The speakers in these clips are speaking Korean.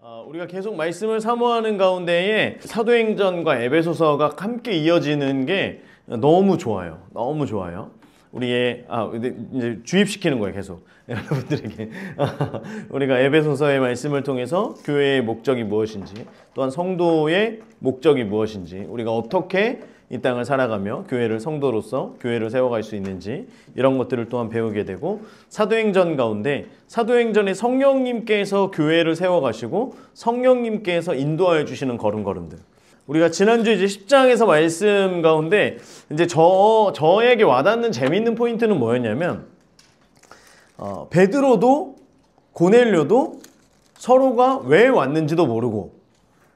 우리가 계속 말씀을 사모하는 가운데에 사도행전과 에베소서가 함께 이어지는 게 너무 좋아요. 너무 좋아요. 우리의 이제 주입시키는 거예요, 계속. 여러분들에게. 우리가 에베소서의 말씀을 통해서 교회의 목적이 무엇인지, 또한 성도의 목적이 무엇인지, 우리가 어떻게 이 땅을 살아가며 교회를 성도로서 교회를 세워갈 수 있는지 이런 것들을 또한 배우게 되고, 사도행전 가운데 사도행전에 성령님께서 교회를 세워가시고 성령님께서 인도하여 주시는 걸음걸음들, 우리가 지난주 이제 10장에서 말씀 가운데 이제 저에게 와닿는 재미있는 포인트는 뭐였냐면, 베드로도 고넬료도 서로가 왜 왔는지도 모르고,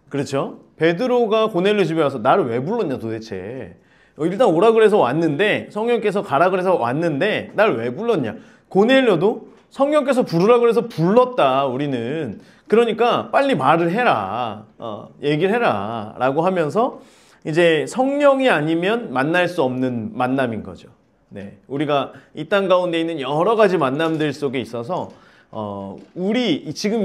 그렇죠? 베드로가 고넬료 집에 와서 나를 왜 불렀냐 도대체. 일단 오라 그래서 왔는데, 성령께서 가라 그래서 왔는데 날 왜 불렀냐. 고넬료도 성령께서 부르라 그래서 불렀다 우리는. 그러니까 빨리 말을 해라, 얘기를 해라 라고 하면서 이제 성령이 아니면 만날 수 없는 만남인 거죠. 네, 우리가 이 땅 가운데 있는 여러 가지 만남들 속에 있어서 우리 지금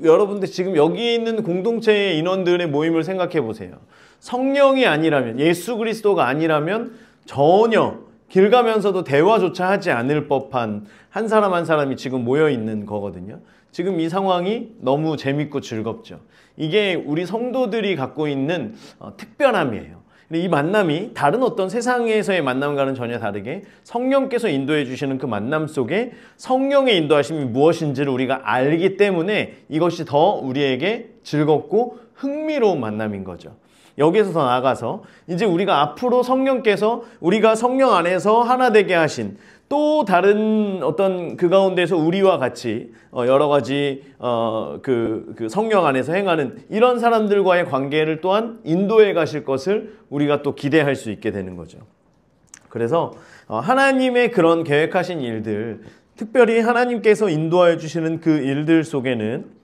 여러분들 지금 여기 있는 공동체의 인원들의 모임을 생각해 보세요. 성령이 아니라면, 예수 그리스도가 아니라면 전혀 길 가면서도 대화조차 하지 않을 법한 한 사람 한 사람이 지금 모여 있는 거거든요. 지금 이 상황이 너무 재밌고 즐겁죠. 이게 우리 성도들이 갖고 있는 특별함이에요. 이 만남이 다른 어떤 세상에서의 만남과는 전혀 다르게 성령께서 인도해 주시는 그 만남 속에 성령의 인도하심이 무엇인지를 우리가 알기 때문에 이것이 더 우리에게 즐겁고 흥미로운 만남인 거죠. 여기에서 더 나아가서 이제 우리가 앞으로 성령께서 우리가 성령 안에서 하나 되게 하신 또 다른 어떤 그 가운데서 우리와 같이 여러 가지 그 성령 안에서 행하는 이런 사람들과의 관계를 또한 인도해 가실 것을 우리가 또 기대할 수 있게 되는 거죠. 그래서 하나님의 그런 계획하신 일들, 특별히 하나님께서 인도하여 주시는 그 일들 속에는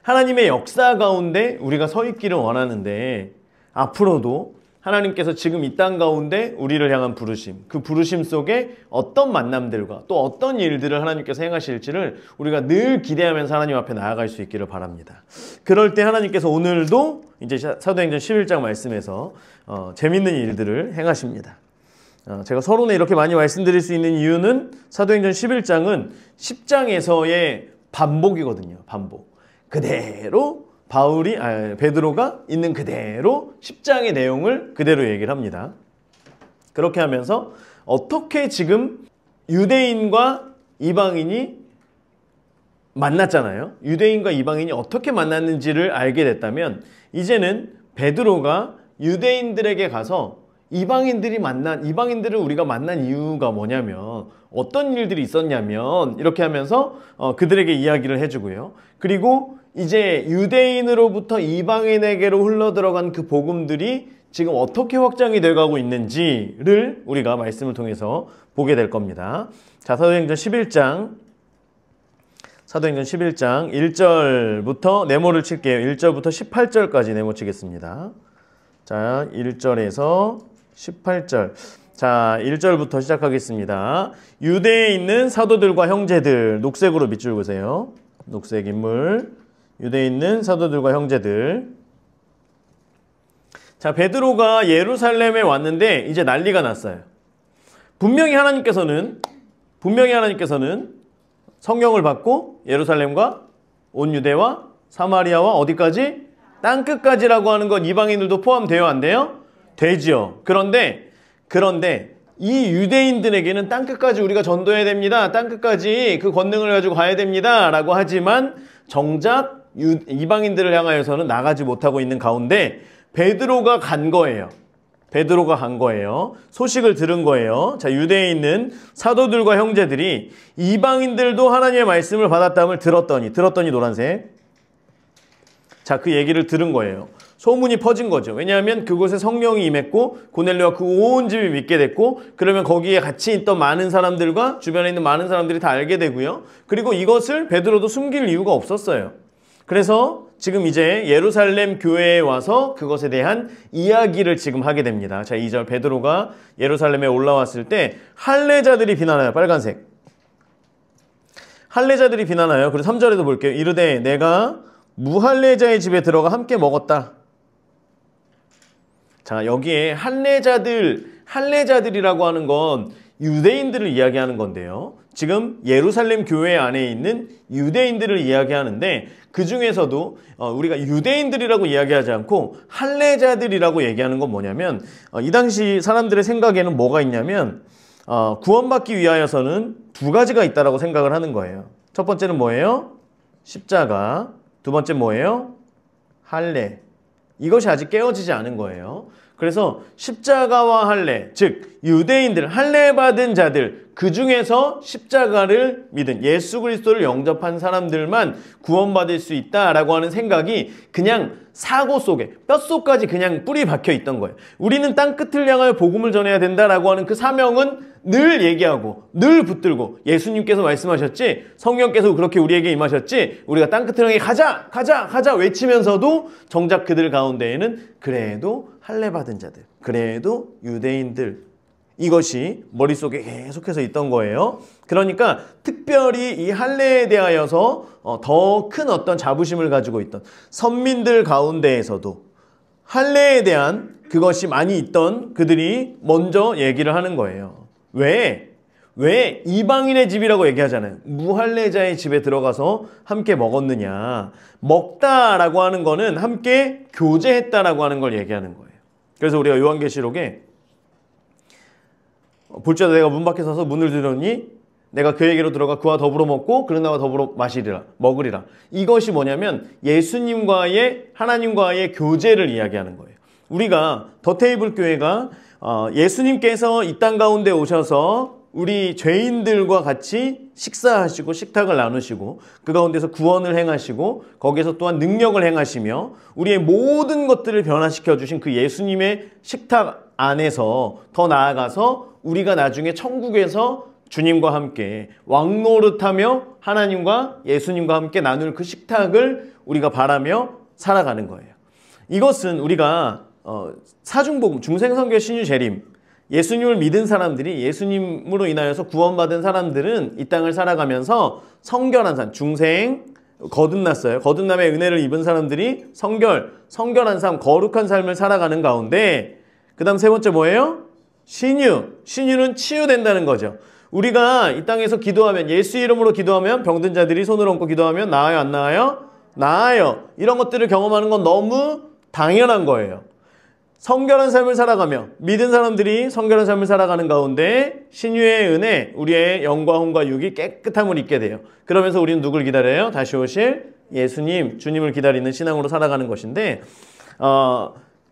하나님의 역사 가운데 우리가 서 있기를 원하는데, 앞으로도 하나님께서 지금 이 땅 가운데 우리를 향한 부르심, 그 부르심 속에 어떤 만남들과 또 어떤 일들을 하나님께서 행하실지를 우리가 늘 기대하면서 하나님 앞에 나아갈 수 있기를 바랍니다. 그럴 때 하나님께서 오늘도 이제 사도행전 11장 말씀에서 재밌는 일들을 행하십니다. 제가 서론에 이렇게 많이 말씀드릴 수 있는 이유는 사도행전 11장은 10장에서의 반복이거든요. 반복. 그대로 베드로가 있는 그대로 10장의 내용을 그대로 얘기를 합니다. 그렇게 하면서 어떻게 지금 유대인과 이방인이 만났잖아요. 유대인과 이방인이 어떻게 만났는지를 알게 됐다면, 이제는 베드로가 유대인들에게 가서 이방인들을 우리가 만난 이유가 뭐냐면, 어떤 일들이 있었냐면, 이렇게 하면서 그들에게 이야기를 해주고요. 그리고 이제 유대인으로부터 이방인에게로 흘러들어간 그 복음들이 지금 어떻게 확장이 돼가고 있는지를 우리가 말씀을 통해서 보게 될 겁니다. 자, 사도행전 11장 1절부터 네모를 칠게요. 1절부터 18절까지 네모 치겠습니다. 자, 1절에서 18절. 자, 1절부터 시작하겠습니다. 유대에 있는 사도들과 형제들, 녹색으로 밑줄 그으세요. 녹색 인물. 유대에 있는 사도들과 형제들. 자, 베드로가 예루살렘에 왔는데 이제 난리가 났어요. 분명히 하나님께서는 성령을 받고 예루살렘과 온 유대와 사마리아와 어디까지? 땅끝까지라고 하는 건 이방인들도 포함돼요, 안 돼요? 되지요. 그런데 이 유대인들에게는 땅끝까지 우리가 전도해야 됩니다. 땅끝까지 그 권능을 가지고 가야 됩니다. 라고 하지만 정작 이방인들을 향하여서는 나가지 못하고 있는 가운데 베드로가 간 거예요. 소식을 들은 거예요. 자, 유대에 있는 사도들과 형제들이 이방인들도 하나님의 말씀을 받았다함을 들었더니 노란색. 자, 그 얘기를 들은 거예요. 소문이 퍼진 거죠. 왜냐하면 그곳에 성령이 임했고 고넬료와 그 온 집이 믿게 됐고, 그러면 거기에 같이 있던 많은 사람들과 주변에 있는 많은 사람들이 다 알게 되고요. 그리고 이것을 베드로도 숨길 이유가 없었어요. 그래서 지금 이제 예루살렘 교회에 와서 그것에 대한 이야기를 지금 하게 됩니다. 자, 2절. 베드로가 예루살렘에 올라왔을 때 할례자들이 비난하여, 빨간색. 할례자들이 비난하여. 그리고 3절에도 볼게요. 이르되 내가 무할례자의 집에 들어가 함께 먹었다. 자, 여기에 할례자들이라고 하는 건 유대인들을 이야기하는 건데요. 지금 예루살렘 교회 안에 있는 유대인들을 이야기하는데 그 중에서도 우리가 유대인들이라고 이야기하지 않고 할례자들이라고 얘기하는 건 뭐냐면 이 당시 사람들의 생각에는 뭐가 있냐면 구원받기 위하여서는 두 가지가 있다라고 생각을 하는 거예요. 첫 번째는 뭐예요? 십자가. 두 번째 뭐예요? 할례. 이것이 아직 깨어지지 않은 거예요. 그래서 십자가와 할례, 즉 유대인들, 할례 받은 자들, 그 중에서 십자가를 믿은 예수 그리스도를 영접한 사람들만 구원받을 수 있다라고 하는 생각이 그냥 사고 속에, 뼛속까지 그냥 뿌리 박혀 있던 거예요. 우리는 땅끝을 향하여 복음을 전해야 된다라고 하는 그 사명은 늘 얘기하고 늘 붙들고, 예수님께서 말씀하셨지, 성령께서 그렇게 우리에게 임하셨지, 우리가 땅끝을 향해 가자 외치면서도 정작 그들 가운데에는 그래도 할례 받은 자들, 그래도 유대인들, 이것이 머릿속에 계속해서 있던 거예요. 그러니까 특별히 이 할례에 대하여서 더 큰 어떤 자부심을 가지고 있던 선민들 가운데에서도 할례에 대한 그것이 많이 있던 그들이 먼저 얘기를 하는 거예요. 왜 이방인의 집이라고 얘기하잖아요. 무할례자의 집에 들어가서 함께 먹었느냐. 먹다라고 하는 거는 함께 교제했다라고 하는 걸 얘기하는 거예요. 그래서 우리가 요한계시록에 볼지어다 내가 문 밖에 서서 문을 두드렸니 내가 그에게로 들어가 그와 더불어 먹고 그는 나와 더불어 먹으리라. 이것이 뭐냐면 예수님과의, 하나님과의 교제를 이야기하는 거예요. 우리가 더 테이블 교회가 예수님께서 이 땅 가운데 오셔서 우리 죄인들과 같이 식사하시고 식탁을 나누시고 그 가운데서 구원을 행하시고 거기에서 또한 능력을 행하시며 우리의 모든 것들을 변화시켜 주신 그 예수님의 식탁 안에서 더 나아가서 우리가 나중에 천국에서 주님과 함께 왕노릇하며 하나님과 예수님과 함께 나눌 그 식탁을 우리가 바라며 살아가는 거예요. 이것은 우리가 사중복음, 중생선교, 신유재림, 예수님을 믿은 사람들이, 예수님으로 인하여서 구원받은 사람들은 이 땅을 살아가면서 성결한 삶, 중생, 거듭났어요. 거듭남의 은혜를 입은 사람들이 성결한 삶, 거룩한 삶을 살아가는 가운데, 그 다음 세 번째 뭐예요? 신유는 치유된다는 거죠. 우리가 이 땅에서 기도하면, 예수 이름으로 기도하면, 병든 자들이 손을 얹고 기도하면 나아요, 안 나아요? 나아요. 이런 것들을 경험하는 건 너무 당연한 거예요. 성결한 삶을 살아가며 믿은 사람들이 성결한 삶을 살아가는 가운데 신유의 은혜, 우리의 영과 혼과 육이 깨끗함을 입게 돼요. 그러면서 우리는 누굴 기다려요? 다시 오실 예수님, 주님을 기다리는 신앙으로 살아가는 것인데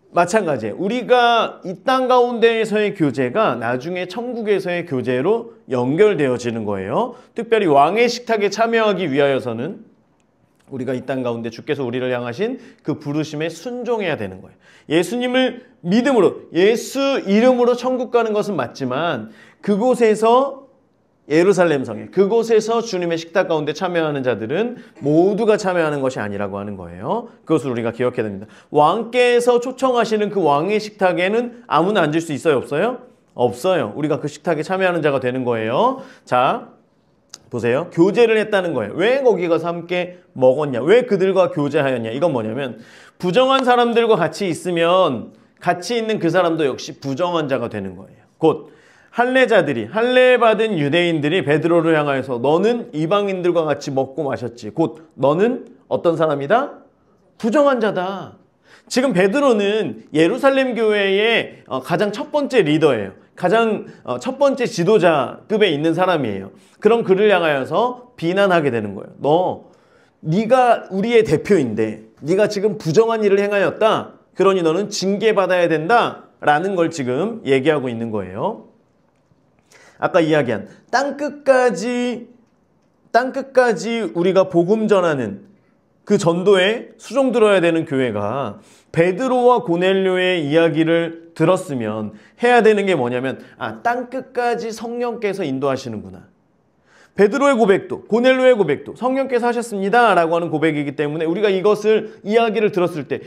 마찬가지예요. 우리가 이 땅 가운데에서의 교제가 나중에 천국에서의 교제로 연결되어지는 거예요. 특별히 왕의 식탁에 참여하기 위하여서는 우리가 이 땅 가운데 주께서 우리를 향하신 그 부르심에 순종해야 되는 거예요. 예수님을 믿음으로, 예수 이름으로 천국 가는 것은 맞지만 그곳에서, 예루살렘 성에, 그곳에서 주님의 식탁 가운데 참여하는 자들은 모두가 참여하는 것이 아니라고 하는 거예요. 그것을 우리가 기억해야 됩니다. 왕께서 초청하시는 그 왕의 식탁에는 아무나 앉을 수 있어요? 없어요? 없어요. 우리가 그 식탁에 참여하는 자가 되는 거예요. 자, 보세요. 교제를 했다는 거예요. 왜 거기 가서 함께 먹었냐? 왜 그들과 교제하였냐? 이건 뭐냐면 부정한 사람들과 같이 있으면 같이 있는 그 사람도 역시 부정한 자가 되는 거예요. 곧 할례자들이, 할례 받은 유대인들이 베드로를 향하여서 너는 이방인들과 같이 먹고 마셨지. 곧 너는 어떤 사람이다? 부정한 자다. 지금 베드로는 예루살렘 교회의 가장 첫 번째 리더예요. 가장 첫 번째 지도자급에 있는 사람이에요. 그럼 그를 향하여서 비난하게 되는 거예요. 네가 우리의 대표인데 네가 지금 부정한 일을 행하였다. 그러니 너는 징계받아야 된다라는 걸 지금 얘기하고 있는 거예요. 아까 이야기한 땅끝까지 우리가 복음 전하는 그 전도에 수종 들어야 되는 교회가 베드로와 고넬료의 이야기를 들었으면 해야 되는 게 뭐냐면 땅끝까지 성령께서 인도하시는구나. 베드로의 고백도, 고넬료의 고백도 성령께서 하셨습니다 라고 하는 고백이기 때문에 우리가 이것을, 이야기를 들었을 때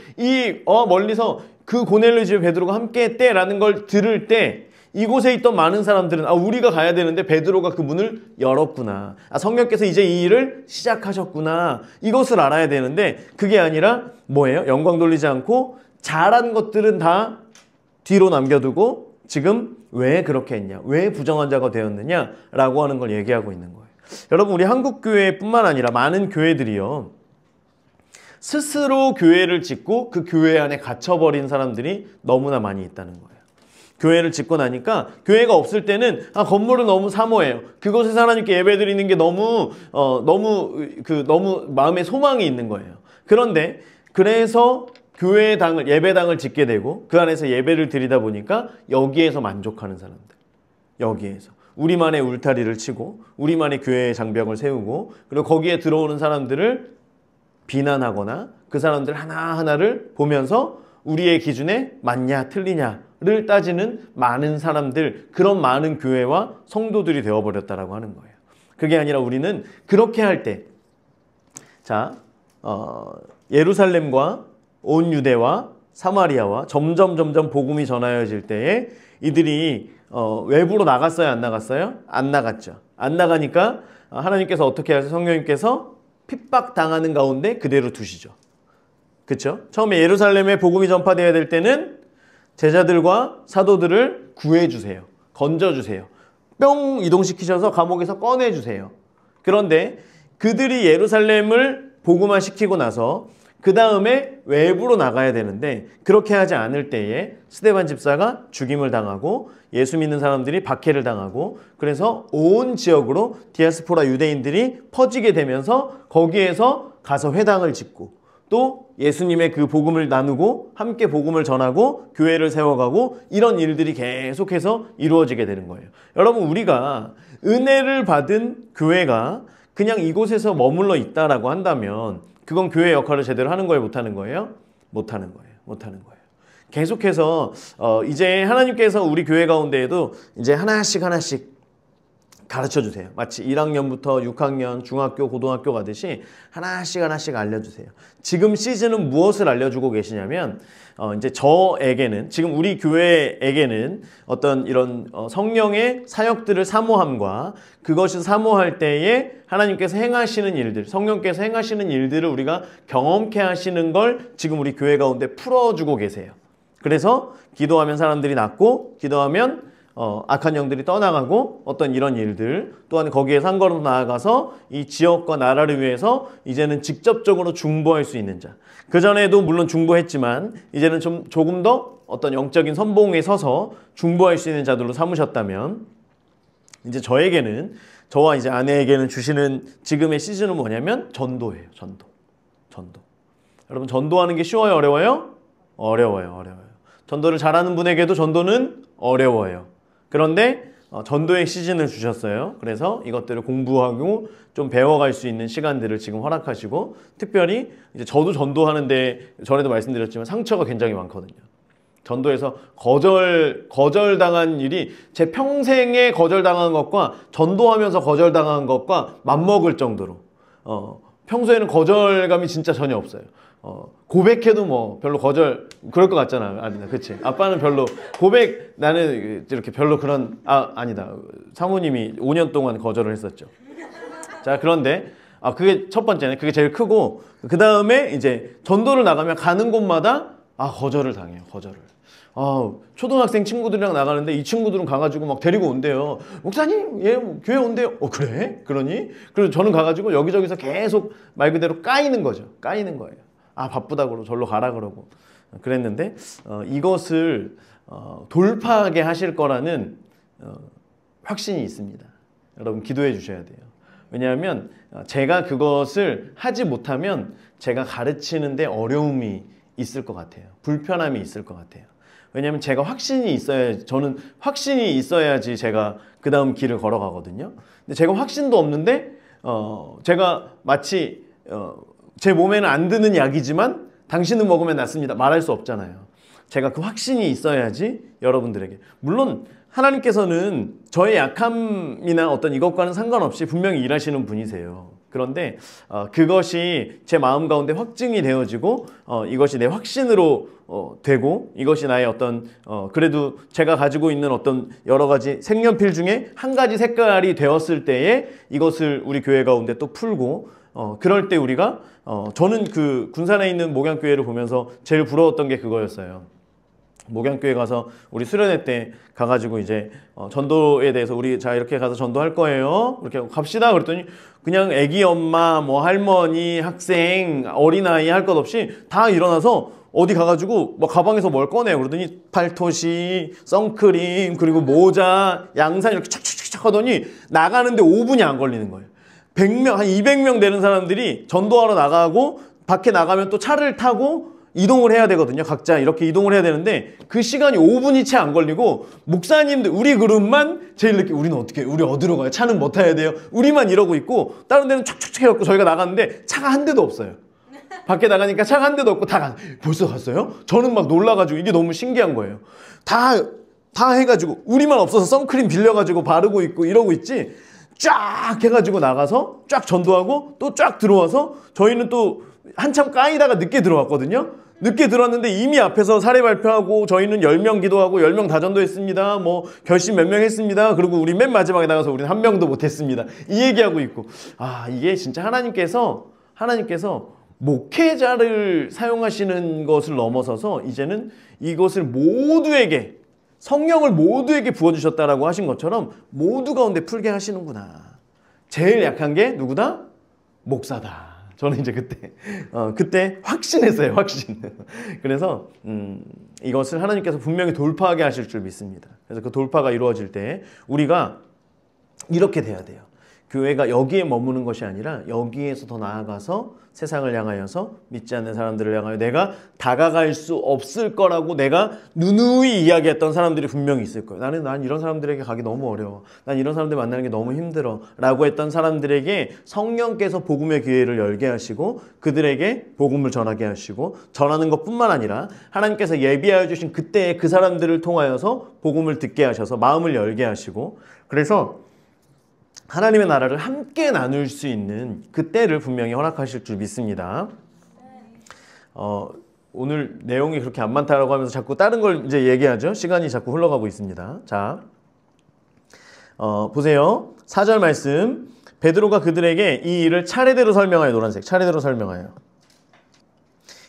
멀리서 그 고넬료 집에 베드로가 함께 했대 라는 걸 들을 때 이곳에 있던 많은 사람들은 우리가 가야 되는데 베드로가 그 문을 열었구나. 성령께서 이제 이 일을 시작하셨구나. 이것을 알아야 되는데 그게 아니라 뭐예요? 영광 돌리지 않고 잘한 것들은 다 뒤로 남겨두고 지금 왜 그렇게 했냐? 왜 부정한 자가 되었느냐? 라고 하는 걸 얘기하고 있는 거예요. 여러분, 우리 한국교회뿐만 아니라 많은 교회들이요, 스스로 교회를 짓고 그 교회 안에 갇혀버린 사람들이 너무나 많이 있다는 거예요. 교회를 짓고 나니까 교회가 없을 때는 건물은 너무 사모해요. 그곳에서 하나님께 예배드리는 게 너무 마음에 소망이 있는 거예요. 그런데 그래서 교회당을, 예배당을 짓게 되고 그 안에서 예배를 드리다 보니까 여기에서 만족하는 사람들, 여기에서 우리만의 울타리를 치고 우리만의 교회의 장벽을 세우고 그리고 거기에 들어오는 사람들을 비난하거나 그 사람들 하나하나를 보면서 우리의 기준에 맞냐 틀리냐를 따지는 많은 사람들, 그런 많은 교회와 성도들이 되어버렸다라고 하는 거예요. 그게 아니라 우리는 그렇게 할 때, 자, 예루살렘과 온 유대와 사마리아와 점점 복음이 전하여질 때에 이들이 외부로 나갔어요? 안 나갔어요? 안 나갔죠. 안 나가니까 하나님께서 어떻게 하세요? 성령님께서 핍박당하는 가운데 그대로 두시죠. 그렇죠? 처음에 예루살렘에 복음이 전파되어야 될 때는 제자들과 사도들을 구해주세요. 건져주세요. 뿅 이동시키셔서 감옥에서 꺼내주세요. 그런데 그들이 예루살렘을 복음화시키고 나서 그 다음에 외부로 나가야 되는데 그렇게 하지 않을 때에 스데반 집사가 죽임을 당하고 예수 믿는 사람들이 박해를 당하고 그래서 온 지역으로 디아스포라 유대인들이 퍼지게 되면서 거기에서 가서 회당을 짓고 또 예수님의 그 복음을 나누고 함께 복음을 전하고 교회를 세워가고 이런 일들이 계속해서 이루어지게 되는 거예요. 여러분, 우리가 은혜를 받은 교회가 그냥 이곳에서 머물러 있다라고 한다면 그건 교회 역할을 제대로 하는 거예요? 못하는 거예요? 못하는 거예요. 못하는 거예요. 계속해서 이제 하나님께서 우리 교회 가운데에도 이제 하나씩 가르쳐 주세요. 마치 1학년부터 6학년, 중학교, 고등학교 가듯이 하나씩 알려주세요. 지금 시즌은 무엇을 알려주고 계시냐면 이제 저에게는, 지금 우리 교회에게는 어떤 이런 성령의 사역들을 사모함과 그것이 사모할 때에 하나님께서 행하시는 일들, 성령께서 행하시는 일들을 우리가 경험케 하시는 걸 지금 우리 교회 가운데 풀어주고 계세요. 그래서 기도하면 사람들이 낫고, 기도하면 악한 영들이 떠나가고, 어떤 이런 일들, 또한 거기에서 한 걸음 나아가서 이 지역과 나라를 위해서 이제는 직접적으로 중보할 수 있는 자. 그전에도 물론 중보했지만 이제는 조금 더 어떤 영적인 선봉에 서서 중보할 수 있는 자들로 삼으셨다면, 이제 저에게는, 저와 이제 아내에게는 주시는 지금의 시즌은 뭐냐면 전도예요. 전도. 여러분, 전도하는 게 쉬워요? 어려워요? 어려워요. 전도를 잘하는 분에게도 전도는 어려워요. 그런데 전도의 시즌을 주셨어요. 그래서 이것들을 공부하고 좀 배워갈 수 있는 시간들을 지금 허락하시고, 특별히 이제 저도 전도하는데 전에도 말씀드렸지만 상처가 굉장히 많거든요. 전도에서 거절당한 일이 제 평생에 거절당한 것과 전도하면서 거절당한 것과 맞먹을 정도로 평소에는 거절감이 진짜 전혀 없어요. 고백해도 뭐 별로 그럴 것 같잖아. 아니다, 그치? 아빠는 별로 나는 이렇게 별로 그런, 아니다. 사모님이 5년 동안 거절을 했었죠. 자, 그런데 그게 첫 번째네. 그게 제일 크고, 그 다음에 이제 전도를 나가면 가는 곳마다 거절을 당해요. 거절을. 초등학생 친구들이랑 나가는데 이 친구들은 가가지고 막 데리고 온대요. 목사님, 얘 교회 온대요. 그래? 그러니? 그래서 저는 가가지고 여기저기서 계속 말 그대로 까이는 거죠. 까이는 거예요. 바쁘다고 그러고 절로 가라 그러고 그랬는데, 이것을 돌파하게 하실 거라는 확신이 있습니다. 여러분, 기도해 주셔야 돼요. 왜냐하면 제가 그것을 하지 못하면 제가 가르치는데 어려움이 있을 것 같아요. 불편함이 있을 것 같아요. 왜냐하면 제가 저는 확신이 있어야지 제가 그 다음 길을 걸어가거든요. 근데 제가 확신도 없는데 제가 마치 제 몸에는 안 드는 약이지만 당신은 먹으면 낫습니다 말할 수 없잖아요. 제가 그 확신이 있어야지 여러분들에게. 물론 하나님께서는 저의 약함이나 어떤 이것과는 상관없이 분명히 일하시는 분이세요. 그런데 그것이 제 마음 가운데 확증이 되어지고 이것이 내 확신으로 되고 이것이 나의 어떤 그래도 제가 가지고 있는 어떤 여러 가지 색연필 중에 한 가지 색깔이 되었을 때에 이것을 우리 교회 가운데 또 풀고 그럴 때 우리가 저는 그 군산에 있는 목양교회를 보면서 제일 부러웠던 게 그거였어요. 목양교회 가서 우리 수련회 때 가가지고 이제 전도에 대해서 우리 자 이렇게 가서 전도할 거예요. 이렇게 갑시다. 그랬더니 그냥 애기 엄마, 뭐 할머니, 학생, 어린아이 할 것 없이 다 일어나서 어디 가가지고 뭐 가방에서 뭘 꺼내요. 그러더니 팔토시, 선크림, 그리고 모자, 양산 이렇게 착착착착 하더니 나가는데 5분이 안 걸리는 거예요. 100명, 한 200명 되는 사람들이 전도하러 나가고 밖에 나가면 또 차를 타고 이동을 해야 되거든요. 각자 이렇게 이동을 해야 되는데 그 시간이 5분이 채 안 걸리고 목사님들 우리 그룹만 제일 늦게 우리는 어떻게 우리 어디로 가요? 차는 뭐 타야 돼요? 우리만 이러고 있고 다른 데는 촉촉촉 해갖고 저희가 나갔는데 차가 한 대도 없어요. 밖에 나가니까 차가 한 대도 없고 벌써 갔어요? 저는 막 놀라가지고 이게 너무 신기한 거예요. 다 해가지고 우리만 없어서 선크림 빌려가지고 바르고 있고 이러고 있지 쫙 해가지고 나가서 쫙 전도하고 또 쫙 들어와서 저희는 또 한참 까이다가 늦게 들어왔거든요. 늦게 들어왔는데 이미 앞에서 사례 발표하고 저희는 10명 기도하고 10명 다 전도했습니다. 뭐 결심 몇 명 했습니다. 그리고 우리 맨 마지막에 나가서 우리는 한 명도 못했습니다. 이 얘기하고 있고 이게 진짜 하나님께서 목회자를 사용하시는 것을 넘어서서 이제는 이것을 모두에게 성령을 모두에게 부어주셨다라고 하신 것처럼 모두 가운데 풀게 하시는구나. 제일 약한 게 누구다? 목사다. 저는 이제 그때 확신했어요. 확신. 그래서 이것을 하나님께서 분명히 돌파하게 하실 줄 믿습니다. 그래서 그 돌파가 이루어질 때 우리가 이렇게 돼야 돼요. 교회가 여기에 머무는 것이 아니라 여기에서 더 나아가서 세상을 향하여서 믿지 않는 사람들을 향하여 내가 다가갈 수 없을 거라고 내가 누누이 이야기했던 사람들이 분명히 있을 거예요. 난 이런 사람들에게 가기 너무 어려워. 난 이런 사람들 만나는 게 너무 힘들어. 라고 했던 사람들에게 성령께서 복음의 기회를 열게 하시고 그들에게 복음을 전하게 하시고 전하는 것뿐만 아니라 하나님께서 예비하여 주신 그때의 그 사람들을 통하여서 복음을 듣게 하셔서 마음을 열게 하시고 그래서 하나님의 나라를 함께 나눌 수 있는 그때를 분명히 허락하실 줄 믿습니다. 오늘 내용이 그렇게 안 많다라고 하면서 자꾸 다른 걸 이제 얘기하죠. 시간이 자꾸 흘러가고 있습니다. 자, 보세요. 4절 말씀. 베드로가 그들에게 이 일을 차례대로 설명하여 노란색 차례대로 설명하여.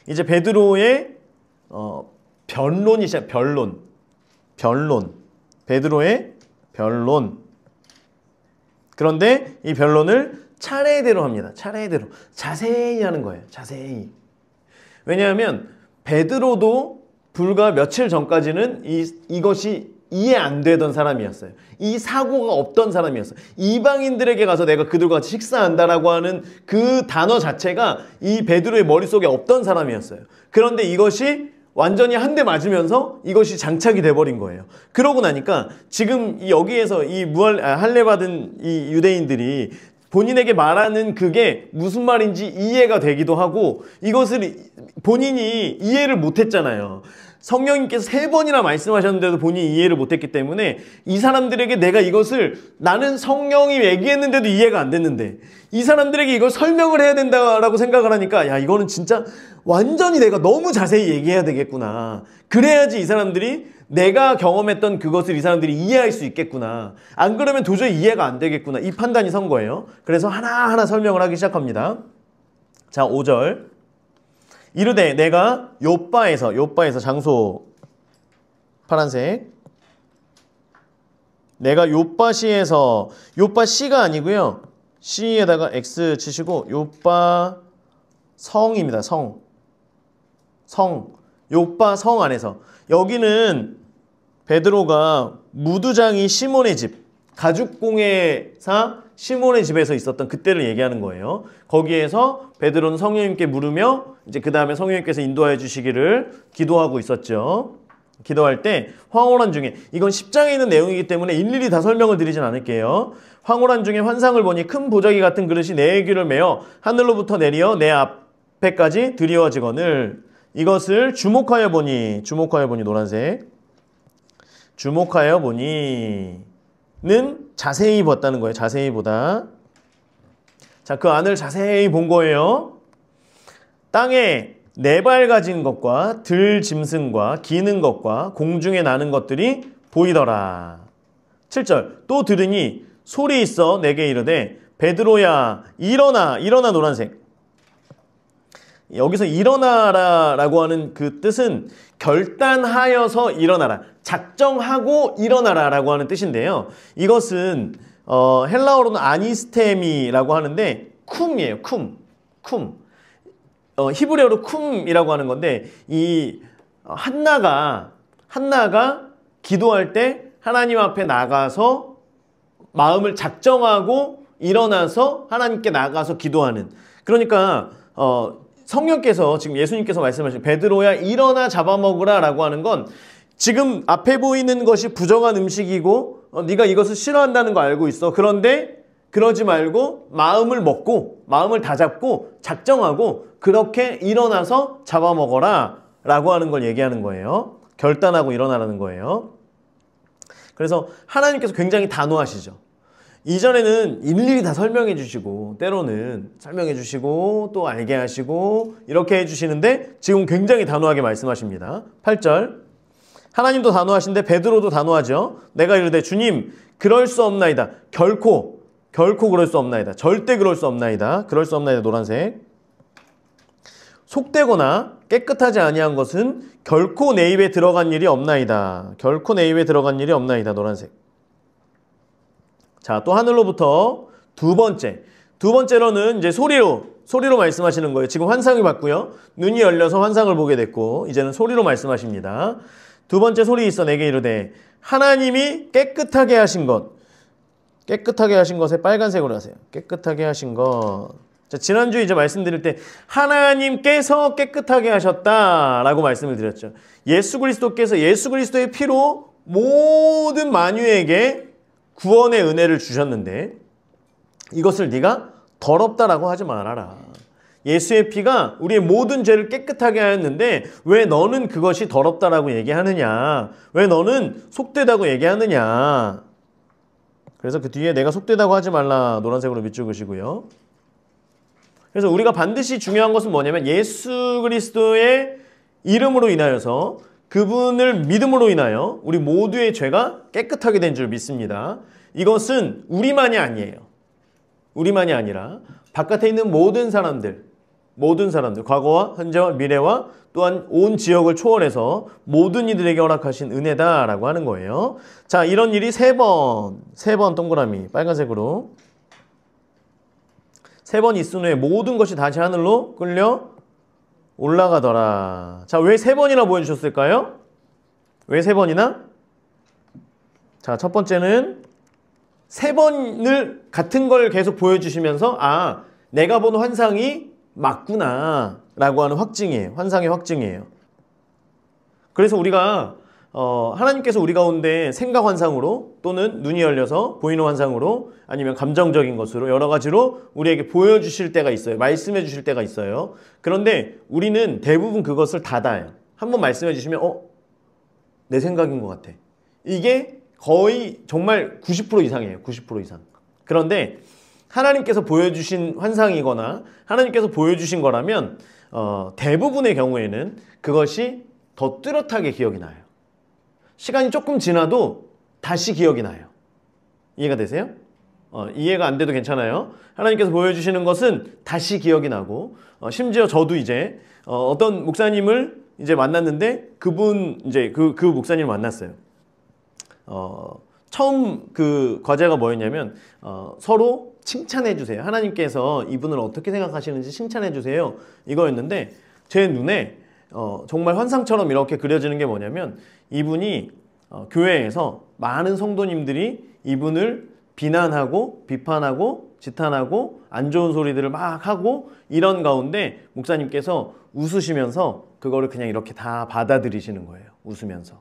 이제 베드로의 변론이 시작. 변론. 베드로의 변론. 그런데 이 변론을 차례대로 합니다. 차례대로. 자세히 하는 거예요. 자세히. 왜냐하면 베드로도 불과 며칠 전까지는 이것이 이해 안 되던 사람이었어요. 이 사고가 없던 사람이었어요. 이방인들에게 가서 내가 그들과 같이 식사한다라고 하는 그 단어 자체가 이 베드로의 머릿속에 없던 사람이었어요. 그런데 이것이 완전히 한 대 맞으면서 이것이 장착이 돼버린 거예요. 그러고 나니까 지금 여기에서 이 할례 받은 이 유대인들이 본인에게 말하는 그게 무슨 말인지 이해가 되기도 하고 이것을 본인이 이해를 못했잖아요. 성령님께서 3번이나 말씀하셨는데도 본인이 이해를 못했기 때문에 이 사람들에게 내가 이것을 나는 성령이 얘기했는데도 이해가 안 됐는데 이 사람들에게 이걸 설명을 해야 된다라고 생각을 하니까 야 이거는 진짜 완전히 내가 너무 자세히 얘기해야 되겠구나. 그래야지 이 사람들이 내가 경험했던 그것을 이 사람들이 이해할 수 있겠구나. 안 그러면 도저히 이해가 안 되겠구나. 이 판단이 선 거예요. 그래서 하나하나 설명을 하기 시작합니다. 자, 5절. 이르되 내가 요빠에서 장소 파란색 내가 요빠시에서 요빠시가 아니고요. C에다가 X 치시고 요빠 성입니다. 성 요빠 성 안에서 여기는 베드로가 무두장이 시몬의 집 가죽공예사 시몬의 집에서 있었던 그때를 얘기하는 거예요. 거기에서 베드로는 성령님께 물으며 이제 그 다음에 성령님께서 인도하여 주시기를 기도하고 있었죠. 기도할 때 황홀한 중에 이건 10장에 있는 내용이기 때문에 일일이 다 설명을 드리진 않을게요. 황홀한 중에 환상을 보니 큰 보자기 같은 그릇이 내 귀를 메어 하늘로부터 내려 내 앞에까지 드리워지거늘 이것을 주목하여 보니 노란색 주목하여 보니는 자세히 봤다는 거예요. 자세히 보다. 자, 그 안을 자세히 본 거예요. 땅에 네 발 가진 것과 들 짐승과 기는 것과 공중에 나는 것들이 보이더라. 7절 또 들으니 소리 있어 내게 이르되 베드로야 일어나. 일어나 노란색. 여기서 일어나라라고 하는 그 뜻은 결단하여서 일어나라. 작정하고 일어나라라고 하는 뜻인데요. 이것은 헬라어로는 아니스테미라고 하는데 쿰이에요. 쿰. 히브리어로 쿰이라고 하는 건데 이 한나가 기도할 때 하나님 앞에 나가서 마음을 작정하고 일어나서 하나님께 나가서 기도하는. 그러니까 성령께서 지금 예수님께서 말씀하신 베드로야 일어나 잡아먹으라 라고 하는 건 지금 앞에 보이는 것이 부정한 음식이고 네가 이것을 싫어한다는 거 알고 있어. 그런데 그러지 말고 마음을 먹고 마음을 다잡고 작정하고 그렇게 일어나서 잡아먹어라 라고 하는 걸 얘기하는 거예요. 결단하고 일어나라는 거예요. 그래서 하나님께서 굉장히 단호하시죠. 이전에는 일일이 다 설명해 주시고 때로는 설명해 주시고 또 알게 하시고 이렇게 해주시는데 지금 굉장히 단호하게 말씀하십니다. 8절 하나님도 단호하신데 베드로도 단호하죠. 내가 이르되 주님 그럴 수 없나이다. 결코 그럴 수 없나이다. 절대 그럴 수 없나이다. 그럴 수 없나이다. 노란색. 속되거나 깨끗하지 아니한 것은 결코 내 입에 들어간 일이 없나이다. 결코 내 입에 들어간 일이 없나이다. 노란색. 자, 또 하늘로부터 두 번째로는 이제 소리로 말씀하시는 거예요. 지금 환상이 봤고요. 눈이 열려서 환상을 보게 됐고 이제는 소리로 말씀하십니다. 두 번째 소리 있어 내게 이르되 하나님이 깨끗하게 하신 것에 빨간색으로 하세요. 깨끗하게 하신 것. 자, 지난주에 이제 말씀드릴 때 하나님께서 깨끗하게 하셨다라고 말씀을 드렸죠. 예수 그리스도의 피로 모든 만유에게 구원의 은혜를 주셨는데 이것을 네가 더럽다라고 하지 말아라. 예수의 피가 우리의 모든 죄를 깨끗하게 하였는데 왜 너는 그것이 더럽다라고 얘기하느냐? 왜 너는 속되다고 얘기하느냐? 그래서 그 뒤에 내가 속되다고 하지 말라 노란색으로 밑줄 그시고요. 그래서 우리가 반드시 중요한 것은 뭐냐면 예수 그리스도의 이름으로 인하여서 그분을 믿음으로 인하여 우리 모두의 죄가 깨끗하게 된 줄 믿습니다. 이것은 우리만이 아니에요. 우리만이 아니라 바깥에 있는 모든 사람들, 과거와 현재와 미래와 또한 온 지역을 초월해서 모든 이들에게 허락하신 은혜다라고 하는 거예요. 자, 이런 일이 세 번 동그라미 빨간색으로 세 번 있은 후에 모든 것이 다시 하늘로 끌려 올라가더라. 자, 왜 세 번이나 보여주셨을까요? 왜 세 번이나? 자, 첫 번째는 세 번을 같은 걸 계속 보여주시면서 내가 본 환상이 맞구나 라고 하는 확증이에요. 환상의 확증이에요. 그래서 우리가 하나님께서 우리 가운데 생각 환상으로 또는 눈이 열려서 보이는 환상으로 아니면 감정적인 것으로 여러 가지로 우리에게 보여주실 때가 있어요. 말씀해 주실 때가 있어요. 그런데 우리는 대부분 그것을 닫아요. 한번 말씀해 주시면 내 생각인 것 같아. 이게 거의 정말 90% 이상이에요. 90% 이상. 그런데 하나님께서 보여주신 환상이거나 하나님께서 보여주신 거라면 대부분의 경우에는 그것이 더 뚜렷하게 기억이 나요. 시간이 조금 지나도 다시 기억이 나요. 이해가 되세요? 이해가 안 돼도 괜찮아요. 하나님께서 보여주시는 것은 다시 기억이 나고 심지어 저도 이제 어떤 목사님을 이제 만났는데 그분 이제 그 목사님을 만났어요. 처음 그 과제가 뭐였냐면 서로 칭찬해 주세요. 하나님께서 이분을 어떻게 생각하시는지 칭찬해 주세요. 이거였는데 제 눈에 정말 환상처럼 이렇게 그려지는 게 뭐냐면 이분이 교회에서 많은 성도님들이 이분을 비난하고 비판하고 지탄하고 안 좋은 소리들을 막 하고 이런 가운데 목사님께서 웃으시면서 그거를 그냥 이렇게 다 받아들이시는 거예요. 웃으면서.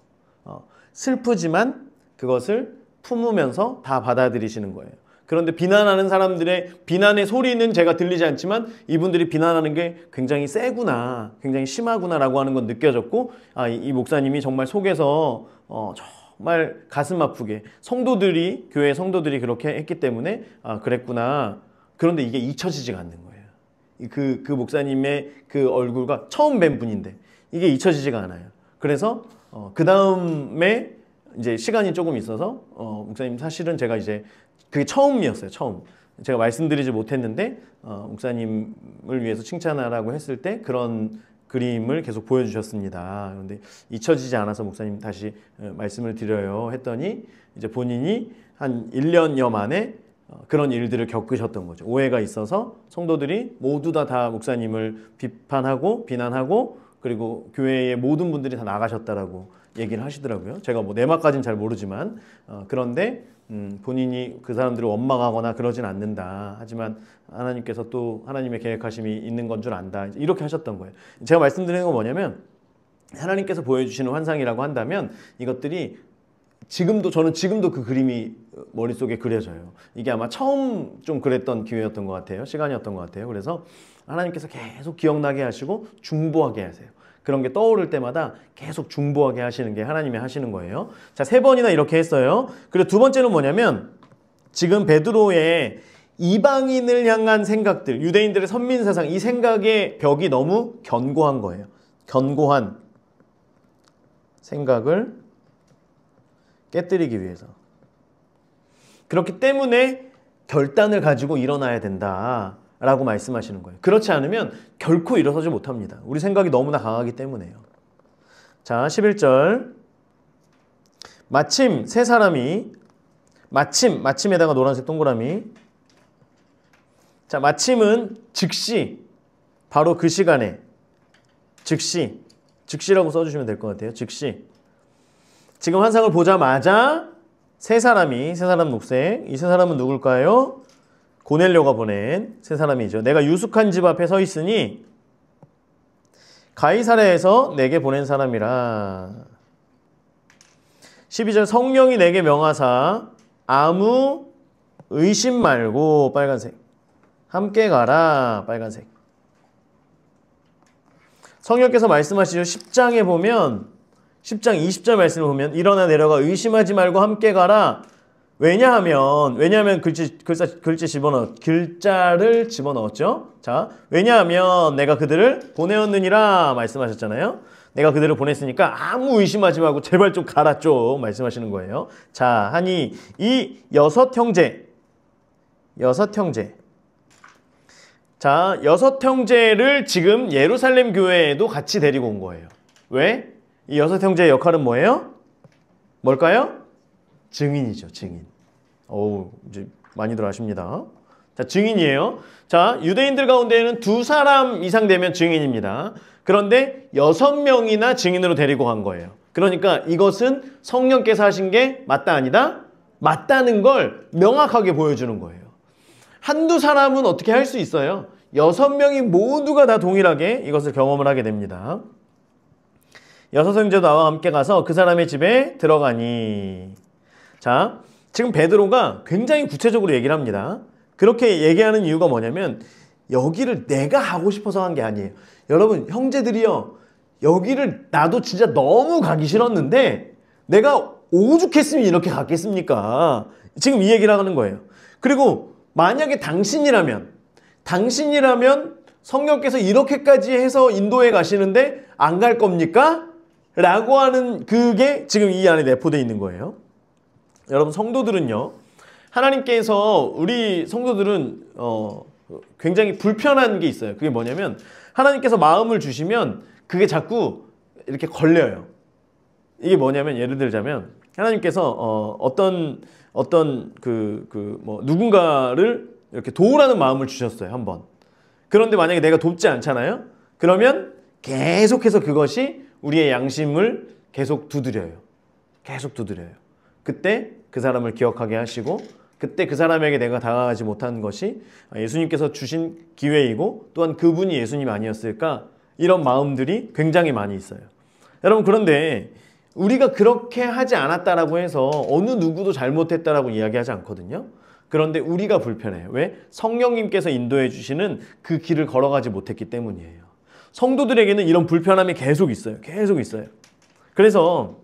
슬프지만 그것을 품으면서 다 받아들이시는 거예요. 그런데 비난하는 사람들의 비난의 소리는 제가 들리지 않지만 이분들이 비난하는 게 굉장히 세구나, 굉장히 심하구나 라고 하는 건 느껴졌고 이 목사님이 정말 속에서 정말 가슴 아프게 교회 성도들이 그렇게 했기 때문에 그랬구나. 그런데 이게 잊혀지지가 않는 거예요. 그 목사님의 그 얼굴과 처음 뵌 분인데 이게 잊혀지지가 않아요. 그래서 그 다음에 이제 시간이 조금 있어서 목사님 사실은 제가 이제 그게 처음이었어요. 처음. 제가 말씀드리지 못했는데 목사님을 위해서 칭찬하라고 했을 때 그런 그림을 계속 보여주셨습니다. 그런데 잊혀지지 않아서 목사님 다시 말씀을 드려요 했더니 이제 본인이 한 1년여 만에 그런 일들을 겪으셨던 거죠. 오해가 있어서 성도들이 모두 다 목사님을 비판하고 비난하고 그리고 교회의 모든 분들이 다 나가셨다라고 얘기를 하시더라고요. 제가 뭐 내막까지는 잘 모르지만 그런데 본인이 그 사람들을 원망하거나 그러진 않는다. 하지만 하나님께서 또 하나님의 계획하심이 있는 건 줄 안다. 이렇게 하셨던 거예요. 제가 말씀드리는 건 뭐냐면 하나님께서 보여주시는 환상이라고 한다면 이것들이 저는 지금도 그 그림이 머릿속에 그려져요. 이게 아마 처음 좀 그랬던 기회였던 것 같아요. 시간이었던 것 같아요. 그래서 하나님께서 계속 기억나게 하시고 중보하게 하세요. 그런 게 떠오를 때마다 계속 중보하게 하시는 게 하나님이 하시는 거예요. 자, 3번이나 이렇게 했어요. 그리고 두 번째는 뭐냐면 지금 베드로의 이방인을 향한 생각들, 유대인들의 선민사상, 이 생각의 벽이 너무 견고한 거예요. 견고한 생각을 깨뜨리기 위해서. 그렇기 때문에 결단을 가지고 일어나야 된다 라고 말씀하시는 거예요. 그렇지 않으면 결코 일어서지 못합니다. 우리 생각이 너무나 강하기 때문에요. 자, 11절. 마침 세 사람이 마침에다가 노란색 동그라미. 자, 마침은 즉시, 바로 그 시간에, 즉시라고 써주시면 될 것 같아요. 즉시. 지금 환상을 보자마자 세 사람 녹색, 이 세 사람은 누굴까요? 고넬료가 보낸 세 사람이죠. 내가 유숙한 집 앞에 서 있으니 가이사랴에서 내게 보낸 사람이라. 12절 성령이 내게 명하사 아무 의심 말고 빨간색 함께 가라. 빨간색. 성령께서 말씀하시죠. 10장에 보면 10장 20절 말씀을 보면 일어나 내려가 의심하지 말고 함께 가라. 왜냐하면 글자를 집어넣었죠. 자, 왜냐하면 내가 그들을 보내었느니라 말씀하셨잖아요. 내가 그들을 보냈으니까 아무 의심하지 말고 제발 좀 가라 좀 말씀하시는 거예요. 자, 하니 이 여섯 형제. 자, 여섯 형제를 지금 예루살렘 교회에도 같이 데리고 온 거예요. 왜? 이 여섯 형제의 역할은 뭐예요? 뭘까요? 증인이죠, 증인. 이제 많이들 아십니다. 자, 증인이에요. 자, 유대인들 가운데에는 2사람 이상 되면 증인입니다. 그런데 6명이나 증인으로 데리고 간 거예요. 그러니까 이것은 성령께서 하신 게 맞다, 아니다? 맞다는 걸 명확하게 보여주는 거예요. 한두 사람은 어떻게 할 수 있어요? 6명이 모두가 다 동일하게 이것을 경험을 하게 됩니다. 6 형제도 나와 함께 가서 그 사람의 집에 들어가니. 자, 지금 베드로가 굉장히 구체적으로 얘기를 합니다. 그렇게 얘기하는 이유가 뭐냐면 여기를 내가 하고 싶어서 한 게 아니에요. 여러분, 형제들이요. 여기를 나도 진짜 너무 가기 싫었는데 내가 오죽했으면 이렇게 갔겠습니까? 지금 이 얘기를 하는 거예요. 그리고 만약에 당신이라면 성령께서 이렇게까지 해서 인도에 가시는데 안 갈 겁니까? 라고 하는 그게 지금 이 안에 내포되어 있는 거예요. 여러분, 성도들은요, 하나님께서 우리 성도들은 굉장히 불편한 게 있어요. 그게 뭐냐면 하나님께서 마음을 주시면 그게 자꾸 이렇게 걸려요. 이게 뭐냐면 예를 들자면 하나님께서 누군가를 이렇게 도우라는 마음을 주셨어요. 한번. 그런데 만약에 내가 돕지 않잖아요. 그러면 계속해서 그것이 우리의 양심을 계속 두드려요. 그때 그 사람을 기억하게 하시고 그때 그 사람에게 내가 다가가지 못한 것이 예수님께서 주신 기회이고 또한 그분이 예수님 아니었을까? 이런 마음들이 굉장히 많이 있어요. 여러분, 그런데 우리가 그렇게 하지 않았다라고 해서 어느 누구도 잘못했다라고 이야기하지 않거든요. 그런데 우리가 불편해요. 왜? 성령님께서 인도해 주시는 그 길을 걸어가지 못했기 때문이에요. 성도들에게는 이런 불편함이 계속 있어요. 그래서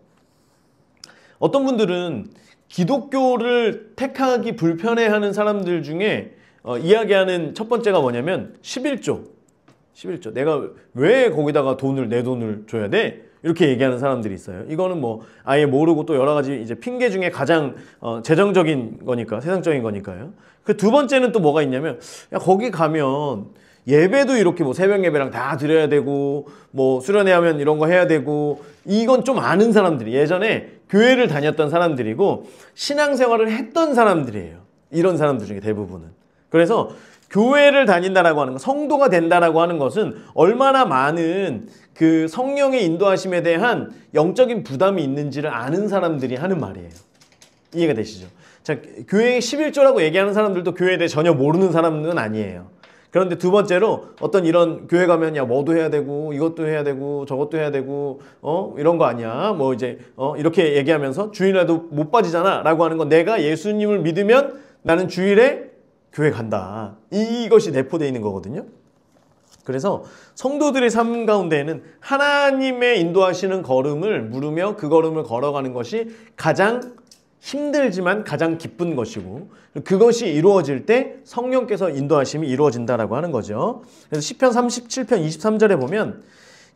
어떤 분들은 기독교를 택하기 불편해하는 사람들 중에 이야기하는 첫 번째가 뭐냐면 11조. 내가 왜 거기다가 내 돈을 줘야 돼? 이렇게 얘기하는 사람들이 있어요. 이거는 뭐 아예 모르고 또 여러 가지 이제 핑계 중에 가장 재정적인 거니까, 세상적인 거니까요. 그 두 번째는 또 뭐가 있냐면, 야, 거기 가면 예배도 이렇게 뭐 새벽 예배랑 다 드려야 되고, 뭐 수련회 하면 이런 거 해야 되고, 이건 좀 아는 사람들이, 예전에 교회를 다녔던 사람들이고 신앙생활을 했던 사람들이에요. 이런 사람들 중에 대부분은. 그래서 교회를 다닌다라고 하는 것, 성도가 된다라고 하는 것은 얼마나 많은 그 성령의 인도하심에 대한 영적인 부담이 있는지를 아는 사람들이 하는 말이에요. 이해가 되시죠? 자, 교회의 11조라고 얘기하는 사람들도 교회에 대해 전혀 모르는 사람은 아니에요. 그런데 두 번째로 어떤 이런 교회 가면 야, 뭐도 해야 되고 이것도 해야 되고 저것도 해야 되고 이런 거 아니야. 뭐 이제 이렇게 얘기하면서 주일에도 못 빠지잖아 라고 하는 건, 내가 예수님을 믿으면 나는 주일에 교회 간다. 이것이 내포되어 있는 거거든요. 그래서 성도들의 삶 가운데에는 하나님의 인도하시는 걸음을 물으며 그 걸음을 걸어가는 것이 가장 힘들지만 가장 기쁜 것이고, 그것이 이루어질 때 성령께서 인도하심이 이루어진다라고 하는 거죠. 그래서 시편 37편 23절에 보면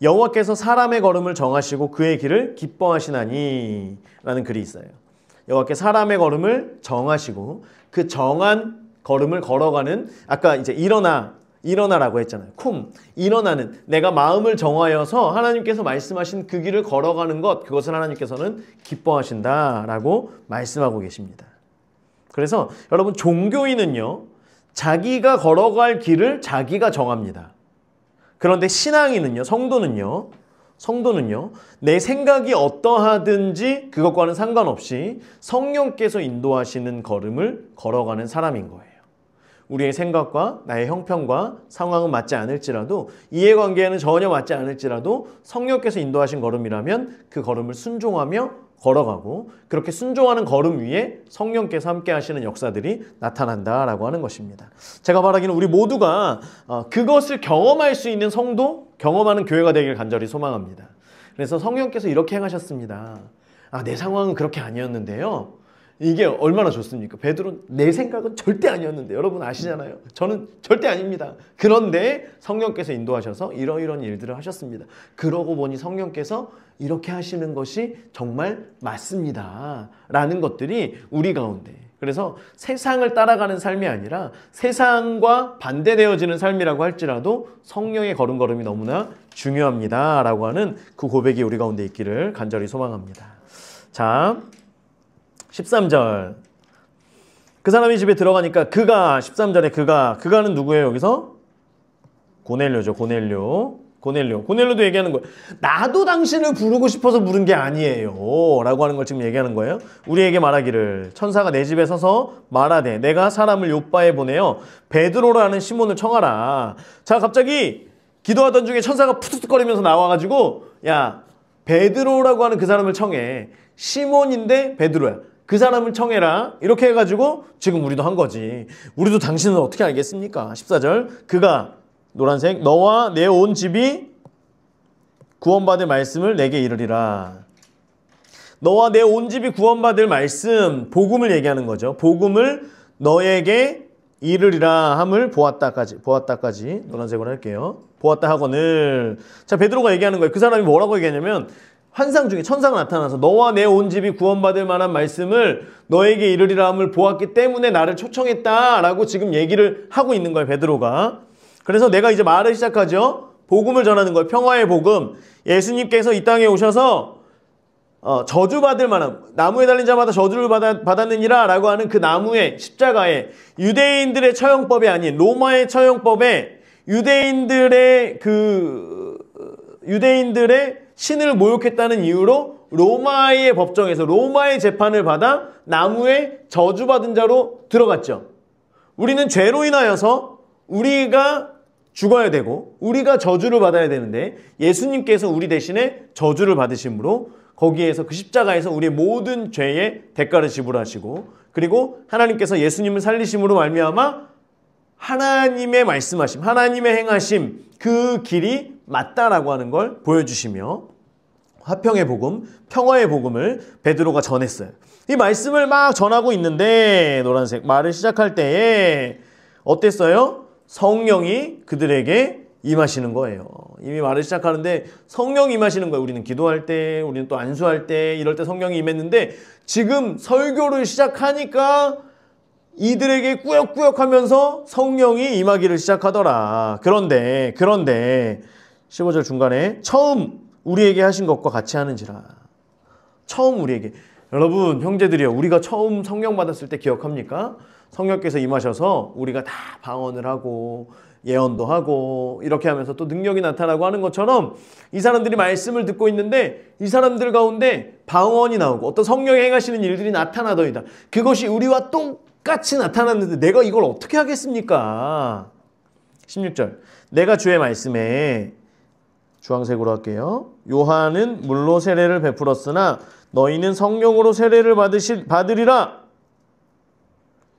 여호와께서 사람의 걸음을 정하시고 그의 길을 기뻐하시나니 라는 글이 있어요. 여호와께 사람의 걸음을 정하시고 그 정한 걸음을 걸어가는, 아까 이제 일어나라고 했잖아요. 일어나는, 내가 마음을 정하여서 하나님께서 말씀하신 그 길을 걸어가는 것, 그것을 하나님께서는 기뻐하신다라고 말씀하고 계십니다. 그래서 여러분, 종교인은요, 자기가 걸어갈 길을 자기가 정합니다. 그런데 신앙인은요, 성도는요, 내 생각이 어떠하든지 그것과는 상관없이 성령께서 인도하시는 걸음을 걸어가는 사람인 거예요. 우리의 생각과 나의 형편과 상황은 맞지 않을지라도, 이해관계에는 전혀 맞지 않을지라도 성령께서 인도하신 걸음이라면 그 걸음을 순종하며 걸어가고, 그렇게 순종하는 걸음 위에 성령께서 함께 하시는 역사들이 나타난다라고 하는 것입니다. 제가 바라기는 우리 모두가 그것을 경험할 수 있는 성도, 경험하는 교회가 되길 간절히 소망합니다. 그래서 성령께서 이렇게 행하셨습니다. 내 상황은 그렇게 아니었는데요. 이게 얼마나 좋습니까? 베드로, 내 생각은 절대 아니었는데, 여러분 아시잖아요. 저는 절대 아닙니다. 그런데 성령께서 인도하셔서 이러이런 일들을 하셨습니다. 그러고 보니 성령께서 이렇게 하시는 것이 정말 맞습니다 라는 것들이 우리 가운데, 그래서 세상을 따라가는 삶이 아니라 세상과 반대되어지는 삶이라고 할지라도 성령의 걸음걸음이 너무나 중요합니다 라고 하는 그 고백이 우리 가운데 있기를 간절히 소망합니다. 자, 13절. 그 사람이 집에 들어가니까 그가, 13절에 그가는 누구예요 여기서? 고넬료죠. 고넬료도 얘기하는 거예요. 나도 당신을 부르고 싶어서 부른 게 아니에요 라고 하는 걸 지금 얘기하는 거예요. 우리에게 말하기를, 천사가 내 집에 서서 말하되 내가 사람을 요바에 보내어 베드로라는 시몬을 청하라. 자, 갑자기 기도하던 중에 천사가 푸툭거리면서 나와가지고, 야, 베드로라고 하는 그 사람을 청해. 시몬인데 베드로야. 그 사람을 청해라. 이렇게 해가지고 지금 우리도 한 거지. 우리도 당신은 어떻게 알겠습니까? 14절. 그가, 노란색, 너와 내 온 집이 구원받을 말씀을 내게 이르리라. 너와 내 온 집이 구원받을 말씀, 복음을 얘기하는 거죠. 복음을 너에게 이르리라 함을 보았다까지 노란색으로 할게요. 보았다 하거늘. 자, 베드로가 얘기하는 거예요. 그 사람이 뭐라고 얘기하냐면, 환상 중에 천사가 나타나서 너와 내 온 집이 구원받을 만한 말씀을 너에게 이르리라 함을 보았기 때문에 나를 초청했다라고 지금 얘기를 하고 있는 거예요, 베드로가. 그래서 내가 이제 말을 시작하죠. 복음을 전하는 거예요. 평화의 복음. 예수님께서 이 땅에 오셔서 저주받을 만한, 나무에 달린 자마다 저주를 받았느니라 라고 하는 그 나무의 십자가에, 유대인들의 처형법이 아닌 로마의 처형법에 유대인들의 신을 모욕했다는 이유로 로마의 법정에서 로마의 재판을 받아 나무에 저주받은 자로 들어갔죠. 우리는 죄로 인하여서 우리가 죽어야 되고 우리가 저주를 받아야 되는데, 예수님께서 우리 대신에 저주를 받으심으로 거기에서, 그 십자가에서 우리의 모든 죄의 대가를 지불하시고, 그리고 하나님께서 예수님을 살리심으로 말미암아 하나님의 말씀하심, 하나님의 행하심, 그 길이 맞다라고 하는 걸 보여주시며 화평의 복음, 평화의 복음을 베드로가 전했어요. 이 말씀을 막 전하고 있는데, 노란색, 말을 시작할 때에 어땠어요? 성령이 그들에게 임하시는 거예요. 이미 말을 시작하는데 성령이 임하시는 거예요. 우리는 기도할 때, 우리는 또 안수할 때, 이럴 때 성령이 임했는데 지금 설교를 시작하니까 이들에게 꾸역꾸역 하면서 성령이 임하기를 시작하더라. 그런데 15절 중간에 처음 우리에게 하신 것과 같이 하는지라. 처음 우리에게. 여러분 형제들이요, 우리가 처음 성령 받았을 때 기억합니까? 성령께서 임하셔서 우리가 다 방언을 하고 예언도 하고 이렇게 하면서 또 능력이 나타나고 하는 것처럼 이 사람들이 말씀을 듣고 있는데 이 사람들 가운데 방언이 나오고 어떤 성령이 행하시는 일들이 나타나더이다. 그것이 우리와 똑같이 나타났는데 내가 이걸 어떻게 하겠습니까? 16절 내가 주의 말씀에, 주황색으로 할게요. 요한은 물로 세례를 베풀었으나 너희는 성령으로 세례를 받으리라.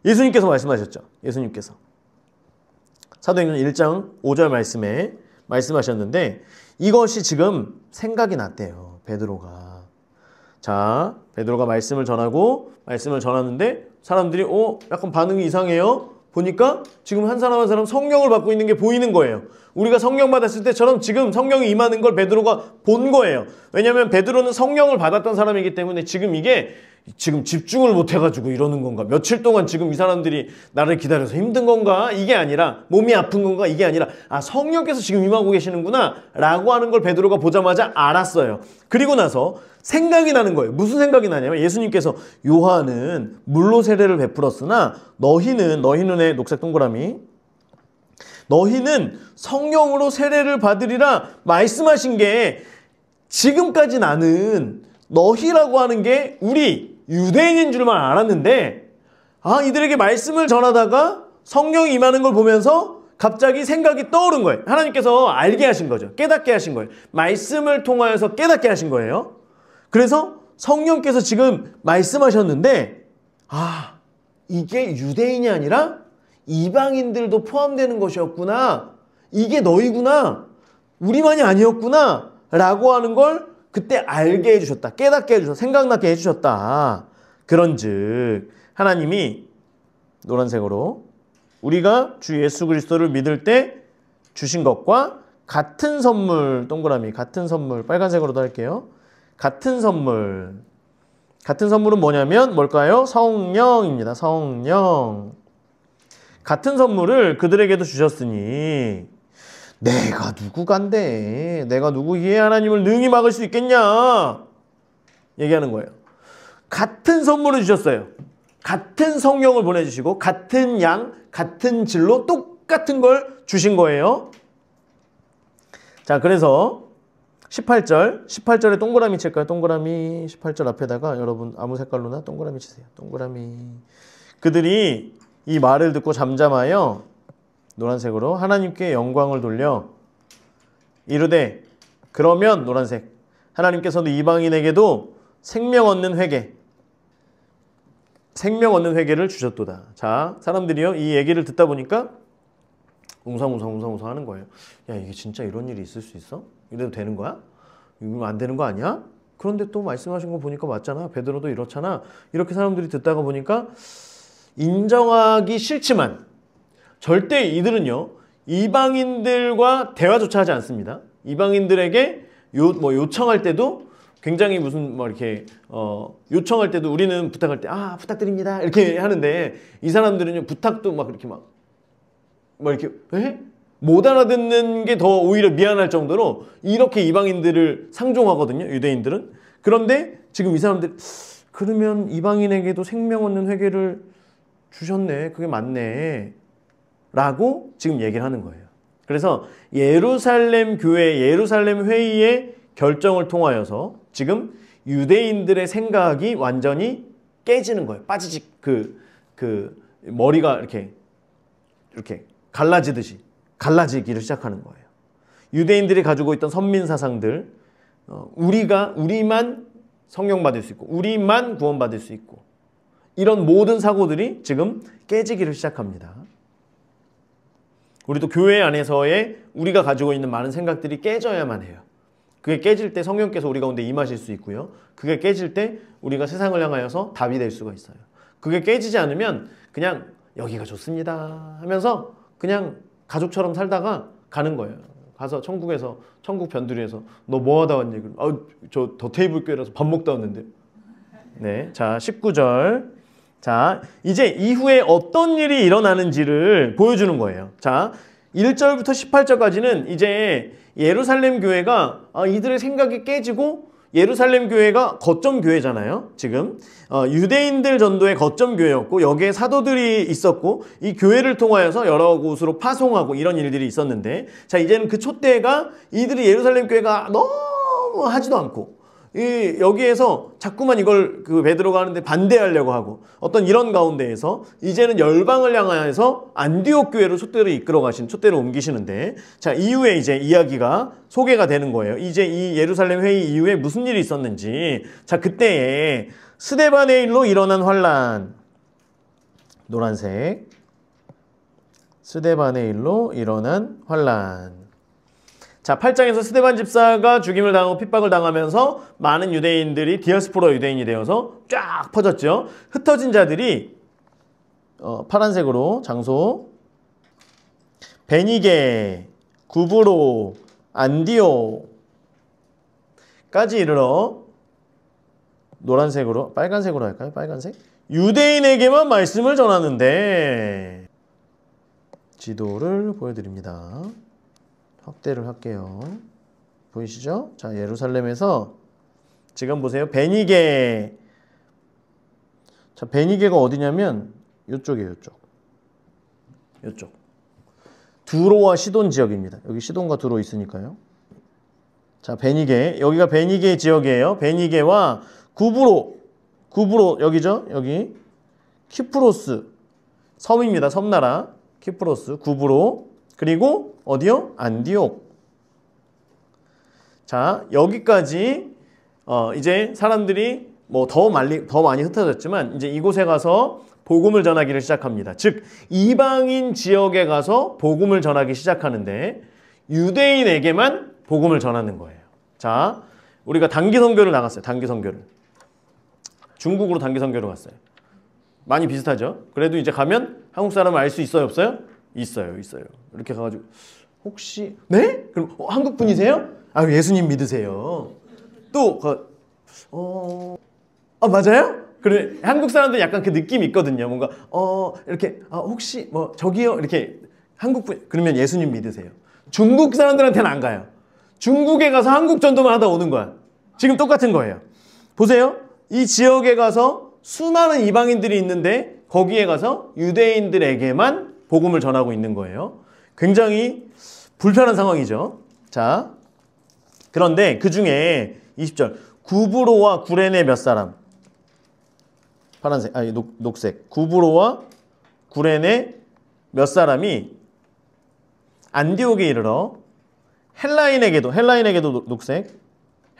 예수님께서 말씀하셨죠. 예수님께서 사도행전 1장 5절 말씀에 말씀하셨는데 이것이 지금 생각이 났대요. 베드로가. 자, 베드로가 말씀을 전하고 말씀을 전하는데 사람들이 약간 반응이 이상해요. 보니까 지금 한 사람 한 사람 성령을 받고 있는 게 보이는 거예요. 우리가 성령 받았을 때처럼 지금 성령이 임하는 걸 베드로가 본 거예요. 왜냐하면 베드로는 성령을 받았던 사람이기 때문에 지금 이게 지금 집중을 못 해가지고 이러는 건가? 며칠 동안 지금 이 사람들이 나를 기다려서 힘든 건가? 이게 아니라 몸이 아픈 건가? 이게 아니라 성령께서 지금 임하고 계시는구나 라고 하는 걸 베드로가 보자마자 알았어요. 그리고 나서 생각이 나는 거예요. 무슨 생각이 나냐면 예수님께서 요한은 물로 세례를 베풀었으나 너희는 녹색 동그라미, 너희는 성령으로 세례를 받으리라 말씀하신 게 지금까지 나는 너희라고 하는 게 우리 유대인인 줄만 알았는데 이들에게 말씀을 전하다가 성령이 임하는 걸 보면서 갑자기 생각이 떠오른 거예요. 하나님께서 알게 하신 거죠. 깨닫게 하신 거예요. 말씀을 통하여서 깨닫게 하신 거예요. 그래서 성령께서 지금 말씀하셨는데 이게 유대인이 아니라 이방인들도 포함되는 것이었구나. 이게 너희구나. 우리만이 아니었구나. 라고 하는 걸 그때 알게 해주셨다. 깨닫게 해주셨다. 생각나게 해주셨다. 그런즉 하나님이 노란색으로 우리가 주 예수 그리스도를 믿을 때 주신 것과 같은 선물, 동그라미, 같은 선물, 빨간색으로도 할게요. 같은 선물은 뭐냐면 뭘까요? 성령입니다. 성령. 같은 선물을 그들에게도 주셨으니 내가 누구간데 내가 누구기에 하나님을 능히 막을 수 있겠냐 얘기하는 거예요. 같은 선물을 주셨어요. 같은 성령을 보내주시고 같은 양, 같은 질로 똑같은 걸 주신 거예요. 자, 그래서 18절에 동그라미 칠까요? 동그라미 18절 앞에다가 여러분 아무 색깔로나 동그라미 치세요. 동그라미. 그들이 이 말을 듣고 잠잠하여 노란색으로 하나님께 영광을 돌려 이르되, 그러면 노란색, 하나님께서도 이방인에게도 생명 얻는 회개를 주셨도다. 자, 사람들이요 이 얘기를 듣다 보니까 웅성웅성 하는 거예요. 야, 이게 진짜 이런 일이 있을 수 있어? 이래도 되는 거야? 이거 안 되는 거 아니야? 그런데 또 말씀하신 거 보니까 맞잖아. 베드로도 이렇잖아. 이렇게 사람들이 듣다가 보니까 인정하기 싫지만 절대 이들은요 이방인들과 대화조차 하지 않습니다. 이방인들에게 요청할 때도 굉장히 이렇게 요청할 때도 우리는 부탁할 때 부탁드립니다 이렇게 하는데 이 사람들은요 부탁도 이렇게 못 알아듣는 게 더 오히려 미안할 정도로 이렇게 이방인들을 상종하거든요. 유대인들은. 그런데 지금 이 사람들 그러면 이방인에게도 생명 얻는 회개를 주셨네. 그게 맞네. 라고 지금 얘기를 하는 거예요. 그래서 예루살렘 교회, 예루살렘 회의의 결정을 통하여서 지금 유대인들의 생각이 완전히 깨지는 거예요. 빠지직 머리가 이렇게 갈라지기를 시작하는 거예요. 유대인들이 가지고 있던 선민 사상들, 우리만 성령 받을 수 있고 우리만 구원받을 수 있고 이런 모든 사고들이 지금 깨지기를 시작합니다. 우리도 교회 안에서의 우리가 가지고 있는 많은 생각들이 깨져야만 해요. 그게 깨질 때 성령께서 우리 가운데 임하실 수 있고요. 그게 깨질 때 우리가 세상을 향하여서 답이 될 수가 있어요. 그게 깨지지 않으면 그냥 여기가 좋습니다 하면서 그냥 가족처럼 살다가 가는 거예요. 가서 천국에서 천국 변두리에서 너 뭐 하다 왔니? 저 더 테이블 교회라서 밥 먹다 왔는데. 네, 자 19절. 자 이제 이후에 어떤 일이 일어나는지를 보여주는 거예요. 자 1절부터 18절까지는 이제 예루살렘 교회가 이들의 생각이 깨지고 예루살렘 교회가 거점 교회잖아요. 지금 유대인들 전도의 거점 교회였고 여기에 사도들이 있었고 이 교회를 통하여서 여러 곳으로 파송하고 이런 일들이 있었는데 자 이제는 그 촛대가 이들이 예루살렘 교회가 너무 하지도 않고 여기에서 자꾸만 이걸 베드로가 하는데 반대하려고 하고 어떤 이런 가운데에서 이제는 열방을 향하여서 안디옥 교회로 촛대를 옮기시는데 자 이후에 이제 이야기가 소개가 되는 거예요. 이제 이 예루살렘 회의 이후에 무슨 일이 있었는지 자 그때에 스데반의 일로 일어난 환란 노란색 스데반의 일로 일어난 환란 자 8장에서 스데반 집사가 죽임을 당하고 핍박을 당하면서 많은 유대인들이 디아스포라 유대인이 되어서 쫙 퍼졌죠. 흩어진 자들이 파란색으로 장소 베니게, 구브로, 안디오까지 이르러 노란색으로 빨간색으로 할까요? 빨간색? 유대인에게만 말씀을 전하는데 지도를 보여드립니다. 확대를 할게요. 보이시죠? 자, 예루살렘에서 지금 보세요. 베니게. 자, 베니게가 어디냐면 이쪽이에요. 이쪽. 두로와 시돈 지역입니다. 여기 시돈과 두로 있으니까요. 자, 베니게. 여기가 베니게 지역이에요. 베니게와 구브로 여기죠? 여기 키프로스 섬입니다. 섬나라. 키프로스, 구브로 그리고 어디요? 안디옥. 자, 여기까지 이제 사람들이 뭐 더 많이 흩어졌지만 이제 이곳에 가서 복음을 전하기를 시작합니다. 즉 이방인 지역에 가서 복음을 전하기 시작하는데 유대인에게만 복음을 전하는 거예요. 자, 우리가 단기 선교를 나갔어요. 단기 선교를. 중국으로 단기 선교를 갔어요. 많이 비슷하죠? 그래도 이제 가면 한국 사람을 알 수 있어요? 없어요? 있어요. 이렇게 가가지고 혹시 네? 그럼 한국 분이세요? 아 예수님 믿으세요. 또 맞아요? 그래 한국 사람들 약간 그 느낌이 있거든요. 뭔가 이렇게 혹시 뭐 저기요 이렇게 한국 분 그러면 예수님 믿으세요. 중국 사람들한테는 안 가요. 중국에 가서 한국 전도만 하다 오는 거야. 지금 똑같은 거예요. 보세요. 이 지역에 가서 수많은 이방인들이 있는데 거기에 가서 유대인들에게만 복음을 전하고 있는 거예요. 굉장히 불편한 상황이죠. 자, 그런데 그 중에 20절 구브로와 구레네 몇 사람 파란색, 녹색 구브로와 구레네 몇 사람이 안디옥에 이르러 헬라인에게도 녹색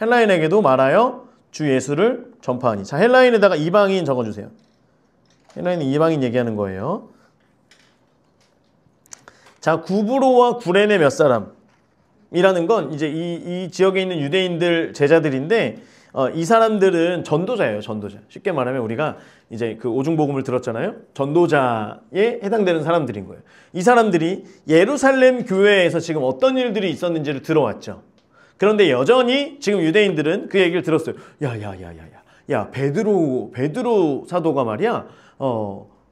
헬라인에게도 말하여 주 예수를 전파하니. 자, 헬라인에다가 이방인 적어주세요. 헬라인은 이방인 얘기하는 거예요. 자, 구브로와 구레네 몇 사람이라는 건 이제 이 지역에 있는 유대인들 제자들인데 이 사람들은 전도자예요. 전도자. 쉽게 말하면 우리가 이제 그 오중복음을 들었잖아요. 전도자에 해당되는 사람들인 거예요. 이 사람들이 예루살렘 교회에서 지금 어떤 일들이 있었는지를 들어왔죠. 그런데 여전히 지금 유대인들은 그 얘기를 들었어요. 야, 베드로 사도가 말이야.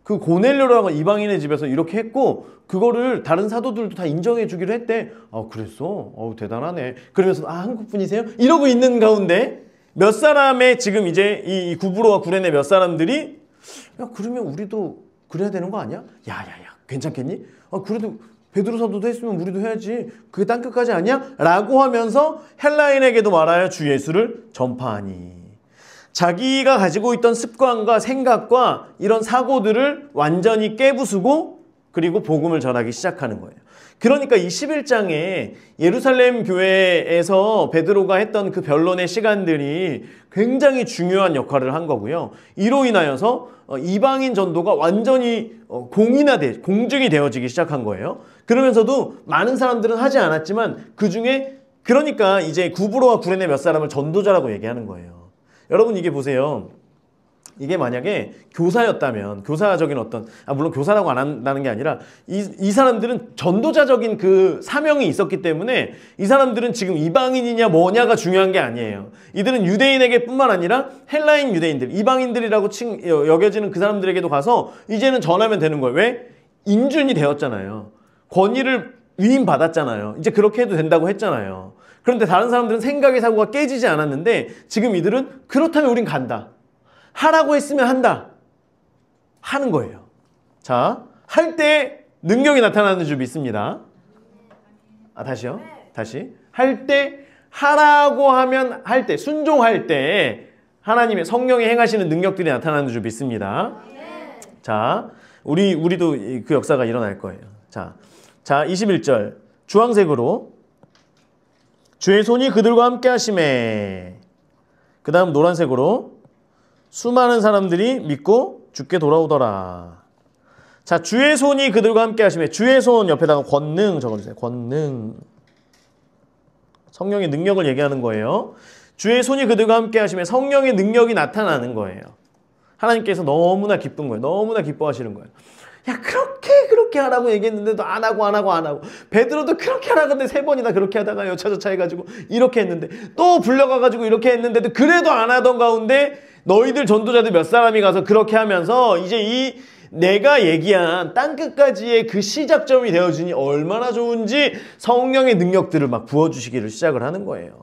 그 고넬료라고 이방인의 집에서 이렇게 했고 그거를 다른 사도들도 다 인정해 주기로 했대. 그랬어? 대단하네. 그러면서 한국 분이세요? 이러고 있는 가운데 몇 사람의 지금 이제 이 구브로와 구레네 몇 사람들이 그러면 우리도 그래야 되는 거 아니야? 야 괜찮겠니? 그래도 베드로 사도도 했으면 우리도 해야지. 그게 땅끝까지 아니야? 라고 하면서 헬라인에게도 말하여 주 예수를 전파하니. 자기가 가지고 있던 습관과 생각과 이런 사고들을 완전히 깨부수고 그리고 복음을 전하기 시작하는 거예요. 그러니까 이 11장에 예루살렘 교회에서 베드로가 했던 그 변론의 시간들이 굉장히 중요한 역할을 한 거고요. 이로 인하여서 이방인 전도가 완전히 공중이 되어지기 시작한 거예요. 그러면서도 많은 사람들은 하지 않았지만 그 중에 그러니까 이제 구브로와 구레네 몇 사람을 전도자라고 얘기하는 거예요. 여러분 이게 보세요. 이게 만약에 교사였다면 교사적인 어떤 물론 교사라고 안 한다는 게 아니라 이 사람들은 전도자적인 그 사명이 있었기 때문에 이 사람들은 지금 이방인이냐 뭐냐가 중요한 게 아니에요. 이들은 유대인에게 뿐만 아니라 헬라인 유대인들, 이방인들이라고 여겨지는 그 사람들에게도 가서 이제는 전하면 되는 거예요. 왜? 인준이 되었잖아요. 권위를 위임받았잖아요. 이제 그렇게 해도 된다고 했잖아요. 그런데 다른 사람들은 생각의 사고가 깨지지 않았는데 지금 이들은 그렇다면 우린 간다. 하라고 했으면 한다. 하는 거예요. 자, 할 때 능력이 나타나는 줄 믿습니다. 다시요. 다시. 할 때 하라고 하면 할 때, 순종할 때 하나님의 성령이 행하시는 능력들이 나타나는 줄 믿습니다. 자, 우리도 그 역사가 일어날 거예요. 자, 21절. 주황색으로 주의 손이 그들과 함께 하심에. 그 다음 노란색으로 수많은 사람들이 믿고 주께 돌아오더라. 자, 주의 손이 그들과 함께 하심에. 주의 손 옆에다가 권능 적어주세요. 권능. 성령의 능력을 얘기하는 거예요. 주의 손이 그들과 함께 하심에 성령의 능력이 나타나는 거예요. 하나님께서 너무나 기쁜 거예요. 너무나 기뻐하시는 거예요. 야, 그렇게 하라고 얘기했는데도 안 하고. 베드로도 그렇게 하라고 했는데 3번이나 그렇게 하다가 여차저차 해가지고 이렇게 했는데 또 불려가가지고 이렇게 했는데도 그래도 안 하던 가운데 너희들 전도자들 몇 사람이 가서 그렇게 하면서 이제 내가 얘기한 땅끝까지의 그 시작점이 되어주니 얼마나 좋은지 성령의 능력들을 막 부어주시기를 시작을 하는 거예요.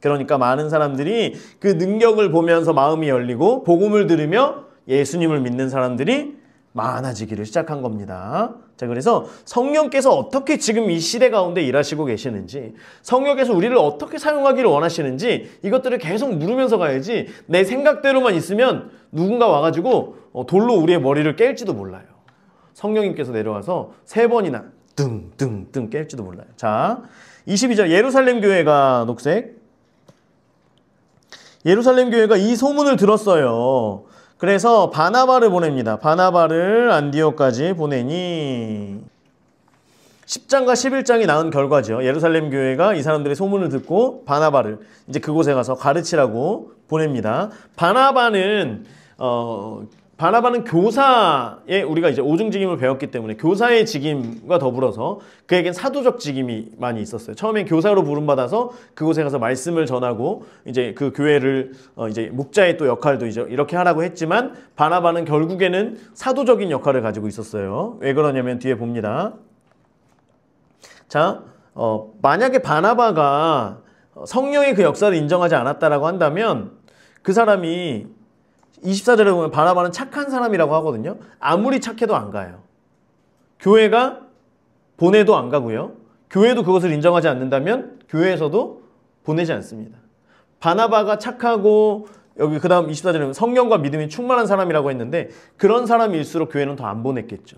그러니까 많은 사람들이 그 능력을 보면서 마음이 열리고 복음을 들으며 예수님을 믿는 사람들이 많아지기를 시작한 겁니다. 자, 그래서 성령께서 어떻게 지금 이 시대 가운데 일하시고 계시는지, 성령께서 우리를 어떻게 사용하기를 원하시는지 이것들을 계속 물으면서 가야지 내 생각대로만 있으면 누군가 와가지고 돌로 우리의 머리를 깰지도 몰라요. 성령님께서 내려와서 3번이나 등 깰지도 몰라요. 자, 22절. 예루살렘 교회가 녹색. 예루살렘 교회가 이 소문을 들었어요. 그래서 바나바를 보냅니다. 바나바를 안디옥까지 보내니 10장과 11장이 나온 결과죠. 예루살렘 교회가 이 사람들의 소문을 듣고 바나바를 이제 그곳에 가서 가르치라고 보냅니다. 바나바는 교사의 우리가 이제 오중직임을 배웠기 때문에 교사의 직임과 더불어서 그에겐 사도적 직임이 많이 있었어요. 처음엔 교사로 부름받아서 그곳에 가서 말씀을 전하고 이제 그 교회를 이제 목자의 또 역할도 이제 이렇게 하라고 했지만 바나바는 결국에는 사도적인 역할을 가지고 있었어요. 왜 그러냐면 뒤에 봅니다. 자, 만약에 바나바가 성령의 그 역사를 인정하지 않았다라고 한다면 그 사람이 24절에 보면 바나바는 착한 사람이라고 하거든요. 아무리 착해도 안 가요. 교회가 보내도 안 가고요. 교회도 그것을 인정하지 않는다면 교회에서도 보내지 않습니다. 바나바가 착하고 여기 그 다음 24절에 보면 성령과 믿음이 충만한 사람이라고 했는데 그런 사람일수록 교회는 더 안 보냈겠죠.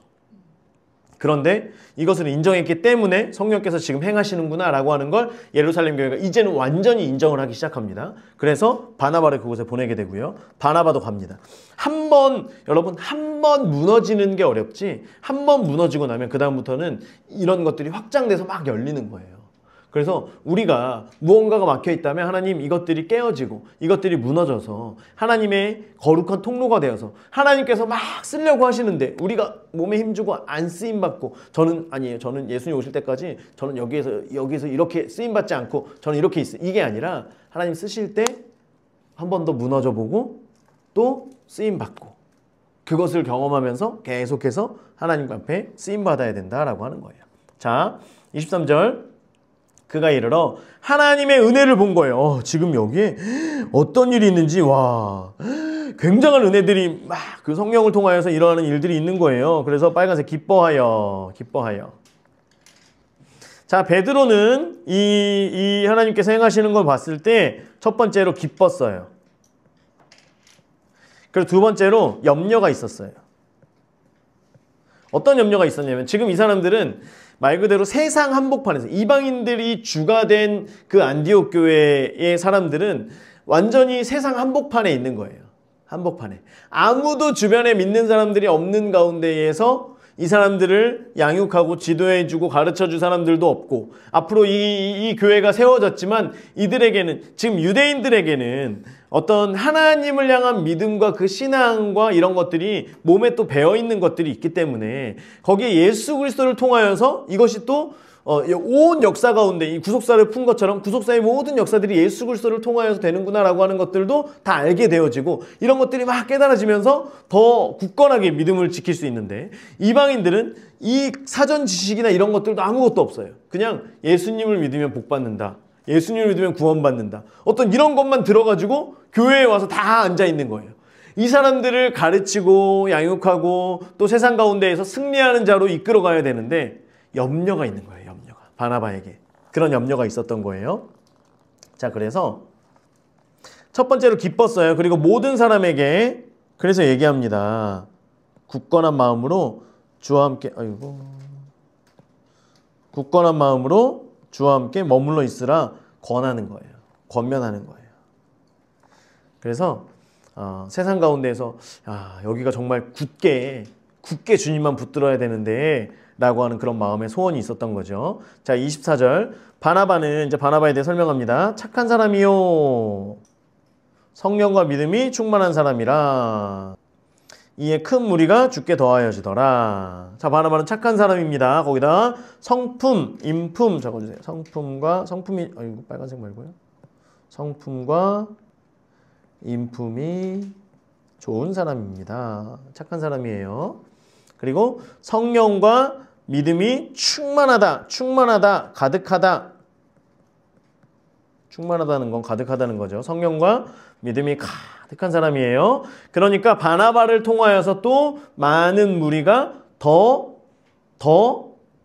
그런데 이것을 인정했기 때문에 성령께서 지금 행하시는구나 라고 하는 걸 예루살렘 교회가 이제는 완전히 인정을 하기 시작합니다. 그래서 바나바를 그곳에 보내게 되고요. 바나바도 갑니다. 여러분 한 번 무너지는 게 어렵지 한 번 무너지고 나면 그 다음부터는 이런 것들이 확장돼서 막 열리는 거예요. 그래서 우리가 무언가가 막혀 있다면 하나님 이것들이 깨어지고 이것들이 무너져서 하나님의 거룩한 통로가 되어서 하나님께서 막 쓰려고 하시는데 우리가 몸에 힘주고 안 쓰임받고 저는 예수님 오실 때까지 저는 여기에서 이렇게 쓰임받지 않고 저는 이렇게 있어요. 이게 아니라 하나님 쓰실 때 한 번 더 무너져 보고 또 쓰임받고 그것을 경험하면서 계속해서 하나님 앞에 쓰임받아야 된다라고 하는 거예요. 자, 23절. 그가 이르러 하나님의 은혜를 본 거예요. 지금 여기에 어떤 일이 있는지 굉장한 은혜들이 막 그 성령을 통하여서 일어나는 일들이 있는 거예요. 그래서 빨간색 기뻐하여. 자, 베드로는 이 하나님께서 행하시는 걸 봤을 때 첫 번째로 기뻤어요. 그리고 두 번째로 염려가 있었어요. 어떤 염려가 있었냐면 지금 이 사람들은 말 그대로 세상 한복판에서 이방인들이 주가 된 그 안디옥 교회의 사람들은 완전히 세상 한복판에 있는 거예요. 한복판에. 아무도 주변에 믿는 사람들이 없는 가운데에서 이 사람들을 양육하고 지도해주고 가르쳐줄 사람들도 없고 앞으로 이 교회가 세워졌지만 이들에게는 지금 유대인들에게는 어떤 하나님을 향한 믿음과 그 신앙과 이런 것들이 몸에 또 배어있는 것들이 있기 때문에 거기에 예수 그리스도를 통하여서 이것이 또 온 역사 가운데 이 구속사를 푼 것처럼 구속사의 모든 역사들이 예수 그리스도를 통하여서 되는구나라고 하는 것들도 다 알게 되어지고 이런 것들이 막 깨달아지면서 더 굳건하게 믿음을 지킬 수 있는데 이방인들은 이 사전 지식이나 이런 것들도 아무것도 없어요. 그냥 예수님을 믿으면 복 받는다. 예수님을 믿으면 구원받는다. 어떤 이런 것만 들어가지고 교회에 와서 다 앉아 있는 거예요. 이 사람들을 가르치고 양육하고 또 세상 가운데에서 승리하는 자로 이끌어 가야 되는데 염려가 있는 거예요. 염려가. 바나바에게. 그런 염려가 있었던 거예요. 자, 그래서 첫 번째로 기뻤어요. 그리고 모든 사람에게 그래서 얘기합니다. 굳건한 마음으로 주와 함께 굳건한 마음으로 주와 함께 머물러 있으라 권하는 거예요. 권면하는 거예요. 그래서 세상 가운데에서 여기가 정말 굳게 주님만 붙들어야 되는데 라고 하는 그런 마음의 소원이 있었던 거죠. 자, 24절. 바나바는 이제 바나바에 대해 설명합니다. 착한 사람이요. 성령과 믿음이 충만한 사람이라. 이에 큰 무리가 주께 더하여지더라. 자, 바나바는 착한 사람입니다. 거기다 성품, 인품 적어주세요. 성품이, 이거 빨간색 말고요. 성품과 인품이 좋은 사람입니다. 착한 사람이에요. 그리고 성령과 믿음이 충만하다, 가득하다. 충만하다는 건 가득하다는 거죠. 성령과 믿음이 가득한 사람이에요. 그러니까 바나바를 통하여서 또 많은 무리가 더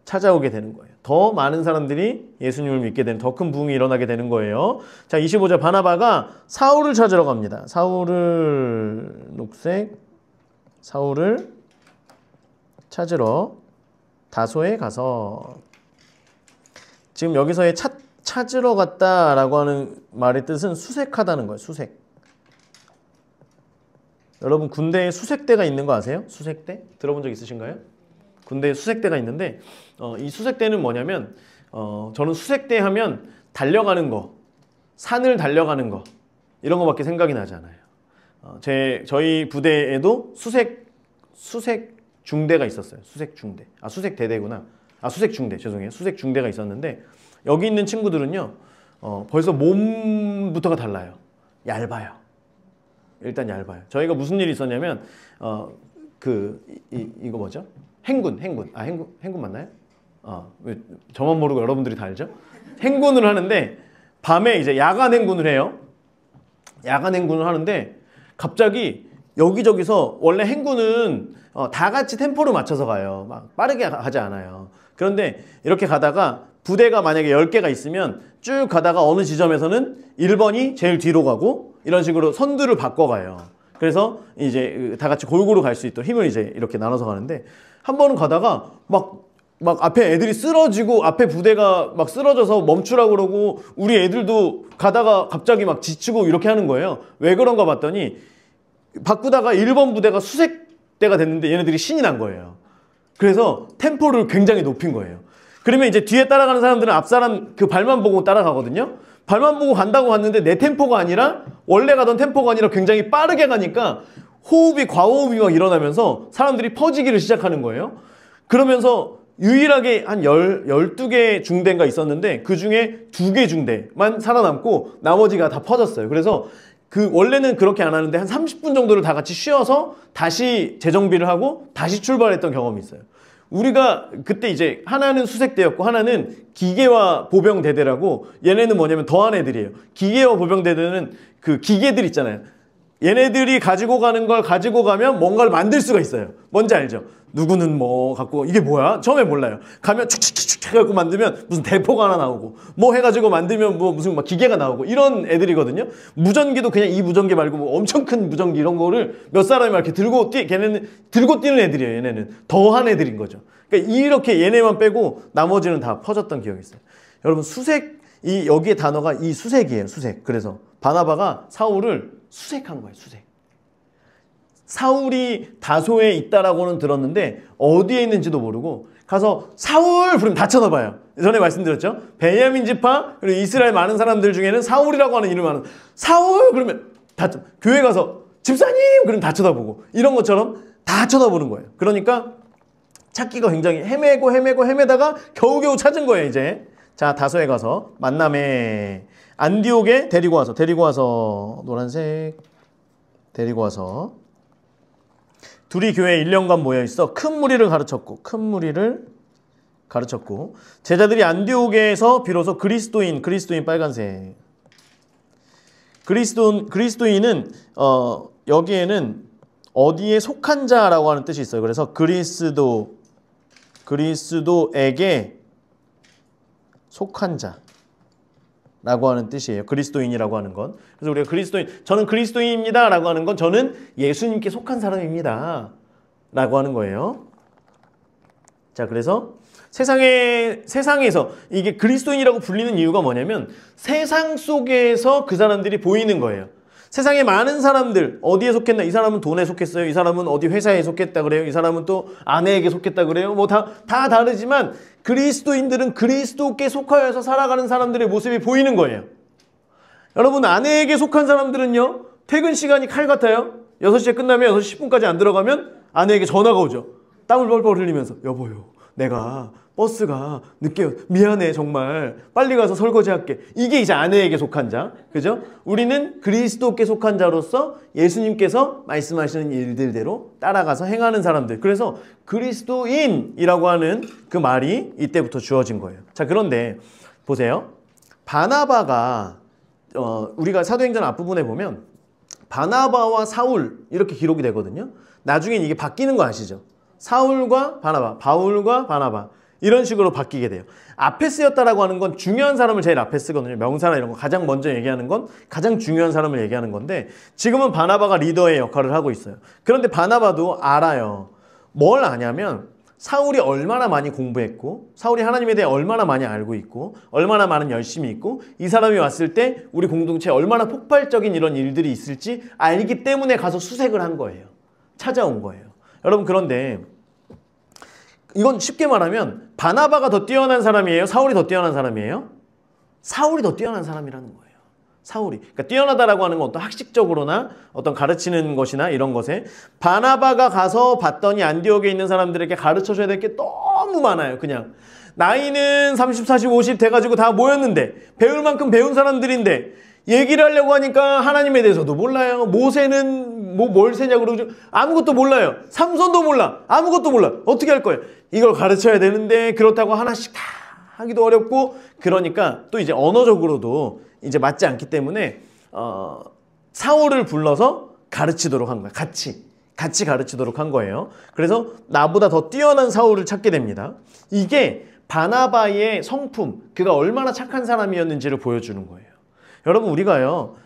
찾아오게 되는 거예요. 더 많은 사람들이 예수님을 믿게 되는 더 큰 부흥이 일어나게 되는 거예요. 자, 25절. 바나바가 사울을 찾으러 갑니다. 사울을 찾으러 다소에 가서 지금 여기서의 찾으러 갔다라고 하는 말의 뜻은 수색하다는 거예요. 수색. 여러분 군대에 수색대가 있는 거 아세요? 수색대? 들어본 적 있으신가요? 군대에 수색대가 있는데 이 수색대는 뭐냐면 저는 수색대 하면 달려가는 거, 산을 달려가는 거 이런 거밖에 생각이 나지 않아요. 저희 부대에도 수색 중대가 있었어요. 수색 중대. 수색 대대구나. 수색 중대. 죄송해요. 수색 중대가 있었는데 여기 있는 친구들은요. 벌써 몸부터가 달라요. 얇아요. 일단 얇아요. 저희가 무슨 일이 있었냐면 이거 뭐죠? 행군. 행군 맞나요? 왜 저만 모르고 여러분들이 다 알죠? 행군을 하는데 밤에 이제 야간 행군을 해요. 야간 행군을 하는데 갑자기 여기저기서 원래 행군은 다 같이 템포를 맞춰서 가요. 막 빠르게 하지 않아요. 그런데 이렇게 가다가 부대가 만약에 10개가 있으면 쭉 가다가 어느 지점에서는 1번이 제일 뒤로 가고 이런 식으로 선두를 바꿔가요. 그래서 이제 다 같이 골고루 갈 수 있도록 힘을 이제 이렇게 나눠서 가는데 한 번은 가다가 막 앞에 애들이 쓰러지고 앞에 부대가 막 쓰러져서 멈추라고 그러고 우리 애들도 가다가 갑자기 막 지치고 이렇게 하는 거예요. 왜 그런가 봤더니 바꾸다가 1번 부대가 수색대가 됐는데 얘네들이 신이 난 거예요. 그래서 템포를 굉장히 높인 거예요. 그러면 이제 뒤에 따라가는 사람들은 앞사람 그 발만 보고 따라가거든요. 발만 보고 간다고 갔는데 내 템포가 아니라 원래 가던 템포가 아니라 굉장히 빠르게 가니까 과호흡이 막 일어나면서 사람들이 퍼지기를 시작하는 거예요. 그러면서 유일하게 한 12개 중대가 있었는데 그 중에 2개 중대만 살아남고 나머지가 다 퍼졌어요. 그래서 원래는 그렇게 안 하는데 한 30분 정도를 다 같이 쉬어서 다시 재정비를 하고 다시 출발했던 경험이 있어요. 우리가 그때 이제 하나는 수색대였고 하나는 기계화 보병대대라고 얘네는 뭐냐면 더한 애들이에요. 기계화 보병대대는 그 기계들 있잖아요. 얘네들이 가지고 가는 걸 가지고 가면 뭔가를 만들 수가 있어요. 뭔지 알죠? 누구는 뭐 갖고 이게 뭐야? 처음에 몰라요. 가면 축축축축 해갖고 만들면 무슨 대포가 하나 나오고 뭐 해가지고 만들면 뭐 무슨 막 기계가 나오고 이런 애들이거든요. 무전기도 그냥 이 무전기 말고 뭐 엄청 큰 무전기 이런 거를 몇 사람이 이렇게 걔네는 들고 뛰는 애들이에요. 얘네는 더한 애들인 거죠. 그러니까 이렇게 얘네만 빼고 나머지는 다 퍼졌던 기억이 있어요. 여러분 여기에 단어가 이 수색이에요. 수색. 그래서 바나바가 사울을 수색한 거예요. 수색. 사울이 다소에 있다라고는 들었는데 어디에 있는지도 모르고 가서 사울 부르면 다 쳐다봐요. 전에 말씀드렸죠? 베냐민 지파 그리고 이스라엘 많은 사람들 중에는 사울이라고 하는 이름을 아는 사울 그러면 다 교회 가서 집사님 그러면 다 쳐다보고 이런 것처럼 다 쳐다보는 거예요. 그러니까 찾기가 굉장히 헤매다가 겨우겨우 찾은 거예요. 이제 자 다소에 가서 만남에 안디옥에 데리고 와서 노란색 데리고 와서 둘이 교회에 1년간 모여있어 큰 무리를 가르쳤고 제자들이 안디옥에서 비로소 그리스도인 빨간색 그리스도인은 여기에는 어디에 속한 자라고 하는 뜻이 있어요. 그래서 그리스도에게 속한 자라고 하는 뜻이에요. 그리스도인이라고 하는 건. 그래서 우리가 저는 그리스도인입니다 라고 하는 건 저는 예수님께 속한 사람입니다 라고 하는 거예요. 자, 그래서 세상에서 이게 그리스도인이라고 불리는 이유가 뭐냐면 세상 속에서 그 사람들이 보이는 거예요. 세상에 많은 사람들 어디에 속했나? 이 사람은 돈에 속했어요. 이 사람은 어디 회사에 속했다 그래요. 이 사람은 또 아내에게 속했다 그래요. 뭐 다 다르지만 그리스도인들은 그리스도께 속하여서 살아가는 사람들의 모습이 보이는 거예요. 여러분 아내에게 속한 사람들은요. 퇴근 시간이 칼 같아요. 6시에 끝나면 6시 10분까지 안 들어가면 아내에게 전화가 오죠. 땀을 뻘뻘 흘리면서 여보요. 내가 버스가 늦게 미안해 정말 빨리 가서 설거지할게. 이게 이제 아내에게 속한 자. 그죠? 우리는 그리스도께 속한 자로서 예수님께서 말씀하시는 일들대로 따라가서 행하는 사람들. 그래서 그리스도인이라고 하는 그 말이 이때부터 주어진 거예요. 자, 그런데 보세요. 바나바가 우리가 사도행전 앞부분에 보면 바나바와 사울 이렇게 기록이 되거든요. 나중엔 이게 바뀌는 거 아시죠? 사울과 바나바, 바울과 바나바 이런 식으로 바뀌게 돼요. 앞에 쓰였다라고 하는 건 중요한 사람을 제일 앞에 쓰거든요. 명사나 이런 거 가장 먼저 얘기하는 건 가장 중요한 사람을 얘기하는 건데 지금은 바나바가 리더의 역할을 하고 있어요. 그런데 바나바도 알아요. 뭘 아냐면 사울이 얼마나 많이 공부했고 사울이 하나님에 대해 얼마나 많이 알고 있고 얼마나 많은 열심이 있고 이 사람이 왔을 때 우리 공동체에 얼마나 폭발적인 이런 일들이 있을지 알기 때문에 가서 수색을 한 거예요. 찾아온 거예요. 여러분 그런데 이건 쉽게 말하면 바나바가 더 뛰어난 사람이에요? 사울이 더 뛰어난 사람이에요? 사울이 더 뛰어난 사람이라는 거예요. 사울이. 그러니까 뛰어나다라고 하는 건 어떤 학식적으로나 어떤 가르치는 것이나 이런 것에 바나바가 가서 봤더니 안디옥에 있는 사람들에게 가르쳐줘야 될 게 너무 많아요. 그냥 나이는 30, 40, 50 돼가지고 다 모였는데 배울 만큼 배운 사람들인데 얘기를 하려고 하니까 하나님에 대해서도 몰라요. 모세는 뭘 세냐고 그러죠. 아무것도 몰라요. 삼손도 몰라. 아무것도 몰라. 어떻게 할 거예요? 이걸 가르쳐야 되는데 그렇다고 하나씩 다 하기도 어렵고 그러니까 또 이제 언어적으로도 이제 맞지 않기 때문에 사울을 불러서 가르치도록 한 거예요. 같이 가르치도록 한 거예요. 그래서 나보다 더 뛰어난 사울을 찾게 됩니다. 이게 바나바의 성품, 그가 얼마나 착한 사람이었는지를 보여주는 거예요. 여러분 우리가요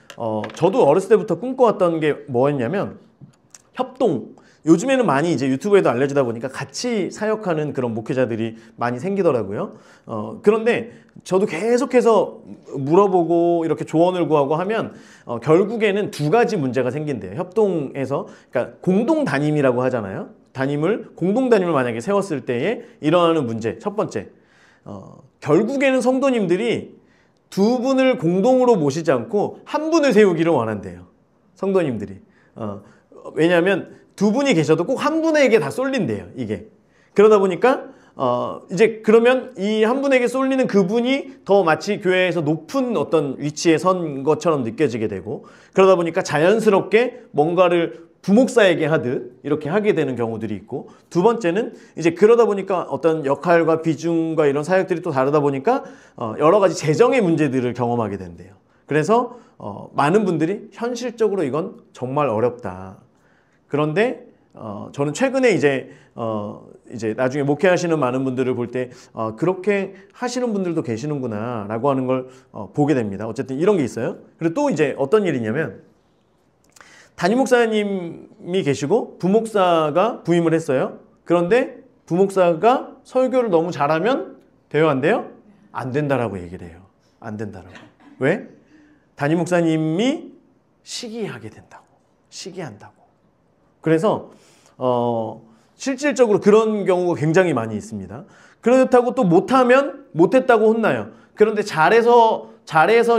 저도 어렸을 때부터 꿈꿔왔던 게 뭐였냐면 협동. 요즘에는 많이 이제 유튜브에도 알려지다 보니까 같이 사역하는 그런 목회자들이 많이 생기더라고요. 그런데 저도 계속해서 물어보고 이렇게 조언을 구하고 하면 결국에는 두 가지 문제가 생긴대요. 협동에서 그러니까 공동 담임이라고 하잖아요. 공동 담임을 만약에 세웠을 때에 일어나는 문제. 첫 번째, 결국에는 성도님들이 두 분을 공동으로 모시지 않고 한 분을 세우기를 원한대요. 성도님들이. 왜냐하면 두 분이 계셔도 꼭 한 분에게 다 쏠린대요. 이게. 그러다 보니까 이제 그러면 이 한 분에게 쏠리는 그분이 더 마치 교회에서 높은 어떤 위치에 선 것처럼 느껴지게 되고 그러다 보니까 자연스럽게 뭔가를 부목사에게 하듯 이렇게 하게 되는 경우들이 있고 두 번째는 이제 그러다 보니까 어떤 역할과 비중과 이런 사역들이 또 다르다 보니까 여러 가지 재정의 문제들을 경험하게 된대요. 그래서 많은 분들이 현실적으로 이건 정말 어렵다. 그런데 저는 최근에 이제 나중에 목회하시는 많은 분들을 볼 때 그렇게 하시는 분들도 계시는구나 라고 하는 걸 보게 됩니다. 어쨌든 이런 게 있어요. 그리고 또 이제 어떤 일이냐면 담임 목사님이 계시고 부목사가 부임을 했어요. 그런데 부목사가 설교를 너무 잘하면 돼요, 안 돼요? 안 된다라고 얘기를 해요. 안 된다라고. 왜? 담임 목사님이 시기하게 된다고. 시기한다고. 그래서 실질적으로 그런 경우가 굉장히 많이 있습니다. 그렇다고 또 못하면 못했다고 혼나요. 그런데 잘해서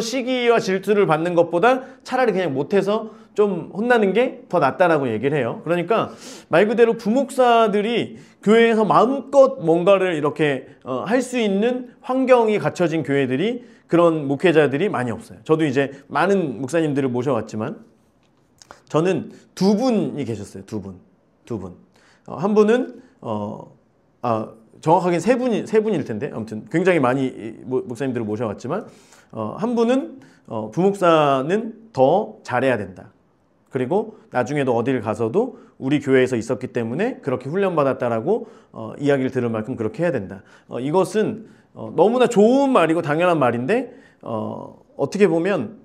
시기와 질투를 받는 것보다 차라리 그냥 못해서 좀 혼나는 게 더 낫다라고 얘기를 해요. 그러니까 말 그대로 부목사들이 교회에서 마음껏 뭔가를 이렇게 할 수 있는 환경이 갖춰진 교회들이, 그런 목회자들이 많이 없어요. 저도 이제 많은 목사님들을 모셔왔지만 저는 두 분이 계셨어요. 두 분. 한 분은 정확하게 세 분일 텐데, 아무튼 굉장히 많이 목사님들을 모셔왔지만 한 분은 부목사는 더 잘해야 된다. 그리고 나중에도 어딜 가서도 우리 교회에서 있었기 때문에 그렇게 훈련받았다라고 이야기를 들을 만큼 그렇게 해야 된다. 이것은 너무나 좋은 말이고 당연한 말인데 어떻게 보면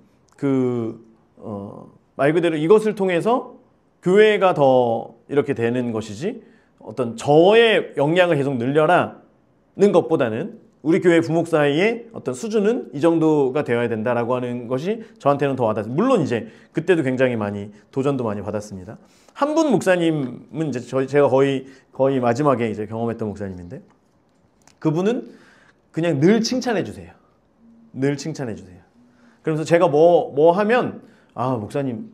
말 그대로 이것을 통해서 교회가 더 이렇게 되는 것이지, 어떤 저의 역량을 계속 늘려라는 것보다는 우리 교회 부목사의 어떤 수준은 이 정도가 되어야 된다라고 하는 것이 저한테는 더 와닿았어요. 물론 이제 그때도 굉장히 많이 도전도 많이 받았습니다. 한 분 목사님은 이제 제가 거의 마지막에 이제 경험했던 목사님인데, 그분은 그냥 늘 칭찬해 주세요. 늘 칭찬해 주세요. 그러면서 제가 뭐 하면 목사님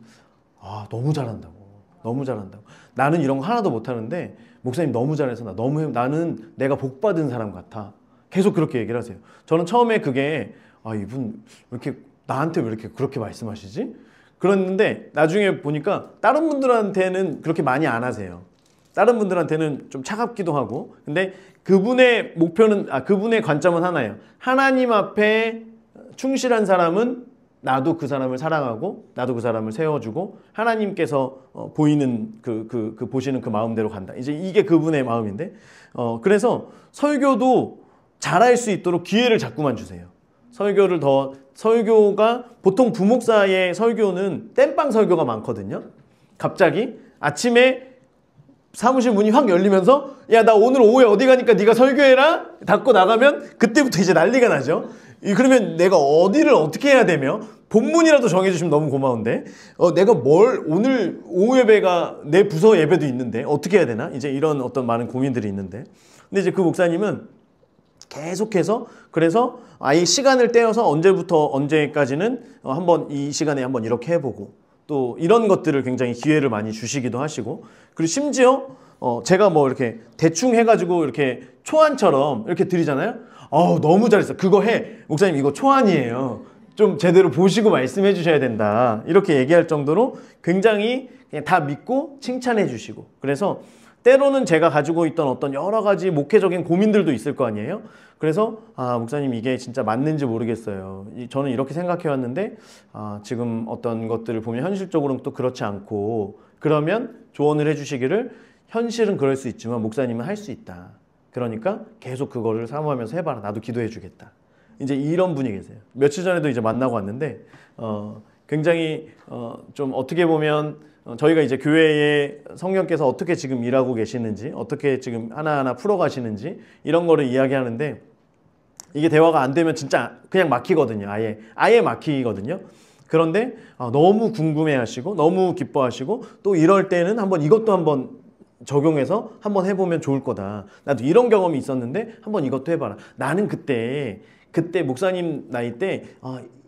너무 잘한다고. 나는 이런 거 하나도 못 하는데 목사님 너무 잘해서 나는 내가 복 받은 사람 같아. 계속 그렇게 얘기를 하세요. 저는 처음에 그게 이분 나한테 왜 이렇게 그렇게 말씀하시지? 그랬는데 나중에 보니까 다른 분들한테는 그렇게 많이 안 하세요. 다른 분들한테는 좀 차갑기도 하고. 근데 그분의 목표는, 그분의 관점은 하나예요. 하나님 앞에 충실한 사람은 나도 그 사람을 사랑하고 나도 그 사람을 세워주고 하나님께서 보이는 보시는 그 마음대로 간다. 이제 이게 그분의 마음인데, 그래서 설교도 잘할 수 있도록 기회를 자꾸만 주세요. 설교가 보통 부목사의 설교는 땜빵 설교가 많거든요. 갑자기 아침에 사무실 문이 확 열리면서 야, 나 오늘 오후에 어디 가니까 네가 설교해라 닫고 나가면 그때부터 이제 난리가 나죠. 그러면 내가 어디를 어떻게 해야 되며, 본문이라도 정해주시면 너무 고마운데 내가 오늘 오후 예배가 내 부서 예배도 있는데 어떻게 해야 되나, 이제 이런 어떤 많은 고민들이 있는데, 근데 이제 그 목사님은 계속해서 그래서 아예 시간을 떼어서 언제부터 언제까지는 한번 이 시간에 한번 이렇게 해보고, 또 이런 것들을 굉장히 기회를 많이 주시기도 하시고, 그리고 심지어 제가 뭐 이렇게 대충 해가지고 이렇게 초안처럼 이렇게 드리잖아요. 너무 잘했어, 그거 해 목사님, 이거 초안이에요, 좀 제대로 보시고 말씀해 주셔야 된다, 이렇게 얘기할 정도로 굉장히 그냥 다 믿고 칭찬해 주시고. 그래서 때로는 제가 가지고 있던 어떤 여러 가지 목회적인 고민들도 있을 거 아니에요. 그래서 목사님 이게 진짜 맞는지 모르겠어요, 저는 이렇게 생각해 왔는데 지금 어떤 것들을 보면 현실적으로는 또 그렇지 않고, 그러면 조언을 해주시기를 현실은 그럴 수 있지만 목사님은 할 수 있다, 그러니까 계속 그거를 사모하면서 해봐라, 나도 기도해 주겠다, 이제 이런 분이 계세요. 며칠 전에도 이제 만나고 왔는데 굉장히 좀 어떻게 보면 저희가 이제 교회에 성령께서 어떻게 지금 일하고 계시는지, 어떻게 지금 하나하나 풀어가시는지 이런 거를 이야기하는데, 이게 대화가 안 되면 진짜 그냥 막히거든요. 아예 막히거든요. 그런데 너무 궁금해하시고 너무 기뻐하시고, 또 이럴 때는 이것도 한번 적용해서 한번 해보면 좋을 거다, 나도 이런 경험이 있었는데 한번 이것도 해봐라, 나는 그때 목사님 나이 때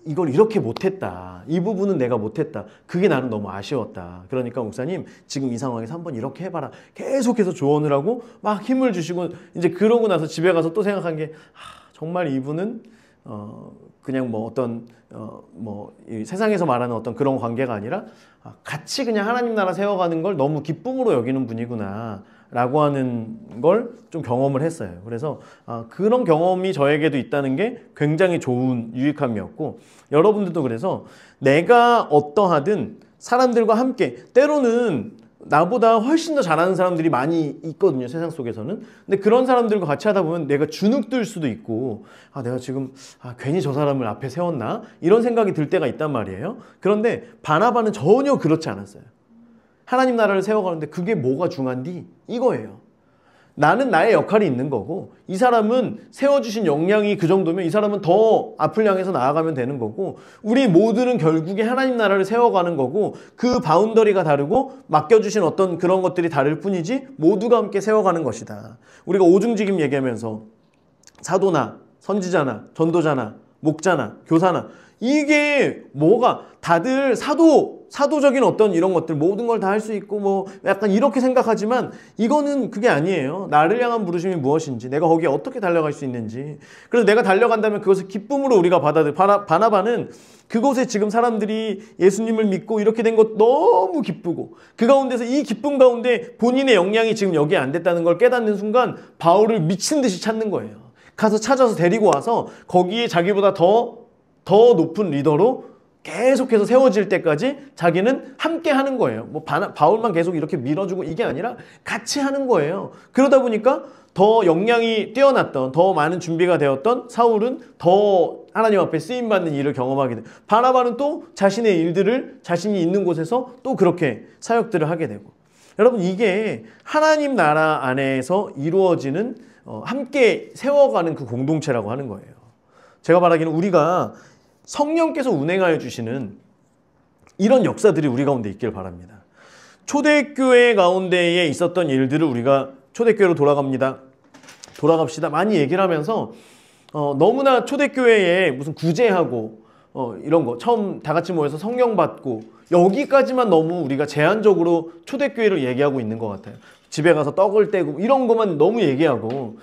이걸 이렇게 못했다, 이 부분은 내가 못했다, 그게 나는 너무 아쉬웠다, 그러니까 목사님 지금 이 상황에서 한번 이렇게 해봐라, 계속해서 조언을 하고 막 힘을 주시고, 이제 그러고 나서 집에 가서 또 생각한 게 정말 이분은 그냥 뭐 어떤 이 세상에서 말하는 어떤 그런 관계가 아니라 같이 그냥 하나님 나라 세워가는 걸 너무 기쁨으로 여기는 분이구나 라고 하는 걸 좀 경험을 했어요. 그래서 그런 경험이 저에게도 있다는 게 굉장히 좋은 유익함이었고, 여러분들도 그래서 내가 어떠하든 사람들과 함께, 때로는 나보다 훨씬 더 잘하는 사람들이 많이 있거든요, 세상 속에서는. 근데 그런 사람들과 같이 하다 보면 내가 주눅들 수도 있고, 내가 지금 괜히 저 사람을 앞에 세웠나, 이런 생각이 들 때가 있단 말이에요. 그런데 바나바는 전혀 그렇지 않았어요. 하나님 나라를 세워가는데 그게 뭐가 중요한디? 이거예요. 나는 나의 역할이 있는 거고 이 사람은 세워주신 역량이 그 정도면 이 사람은 더 앞을 향해서 나아가면 되는 거고 우리 모두는 결국에 하나님 나라를 세워가는 거고 그 바운더리가 다르고 맡겨주신 어떤 그런 것들이 다를 뿐이지 모두가 함께 세워가는 것이다. 우리가 오중직임 얘기하면서 사도나 선지자나 전도자나 목자나 교사나 이게 뭐가 다들 사도적인 어떤 이런 것들 모든 걸 다 할 수 있고 뭐 약간 이렇게 생각하지만 이거는 그게 아니에요. 나를 향한 부르심이 무엇인지 내가 거기에 어떻게 달려갈 수 있는지 그래서 내가 달려간다면 그것을 기쁨으로 우리가 바나바는 그곳에 지금 사람들이 예수님을 믿고 이렇게 된 것 너무 기쁘고 그 가운데서 이 기쁨 가운데 본인의 역량이 지금 여기에 안 됐다는 걸 깨닫는 순간 바울을 미친 듯이 찾는 거예요. 가서 찾아서 데리고 와서 거기에 자기보다 더 높은 리더로 계속해서 세워질 때까지 자기는 함께 하는 거예요. 뭐 바울만 계속 이렇게 밀어주고 이게 아니라 같이 하는 거예요. 그러다 보니까 더 역량이 뛰어났던 더 많은 준비가 되었던 사울은 더 하나님 앞에 쓰임받는 일을 경험하게 돼요. 바나바는 또 자신의 일들을 자신이 있는 곳에서 또 그렇게 사역들을 하게 되고 여러분 이게 하나님 나라 안에서 이루어지는 함께 세워가는 그 공동체라고 하는 거예요. 제가 말하기는 우리가 성령께서 운행하여 주시는 이런 역사들이 우리 가운데 있길 바랍니다. 초대교회 가운데에 있었던 일들을 우리가 초대교회로 돌아갑시다 많이 얘기를 하면서 너무나 초대교회에 무슨 구제하고 이런 거 처음 다 같이 모여서 성령 받고 여기까지만 너무 우리가 제한적으로 초대교회를 얘기하고 있는 것 같아요. 집에 가서 떡을 떼고 이런 것만 너무 얘기하고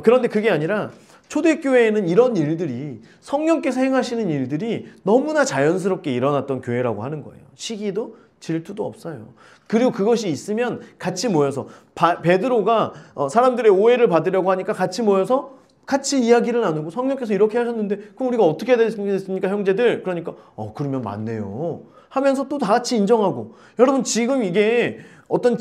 그런데 그게 아니라 초대교회에는 이런 일들이 성령께서 행하시는 일들이 너무나 자연스럽게 일어났던 교회라고 하는 거예요. 시기도 질투도 없어요. 그리고 그것이 있으면 같이 모여서 베드로가 사람들의 오해를 받으려고 하니까 같이 모여서 같이 이야기를 나누고 성령께서 이렇게 하셨는데 그럼 우리가 어떻게 해야 되겠습니까 형제들? 그러니까 그러면 맞네요 하면서 또 다 같이 인정하고 여러분 지금 이게 어떤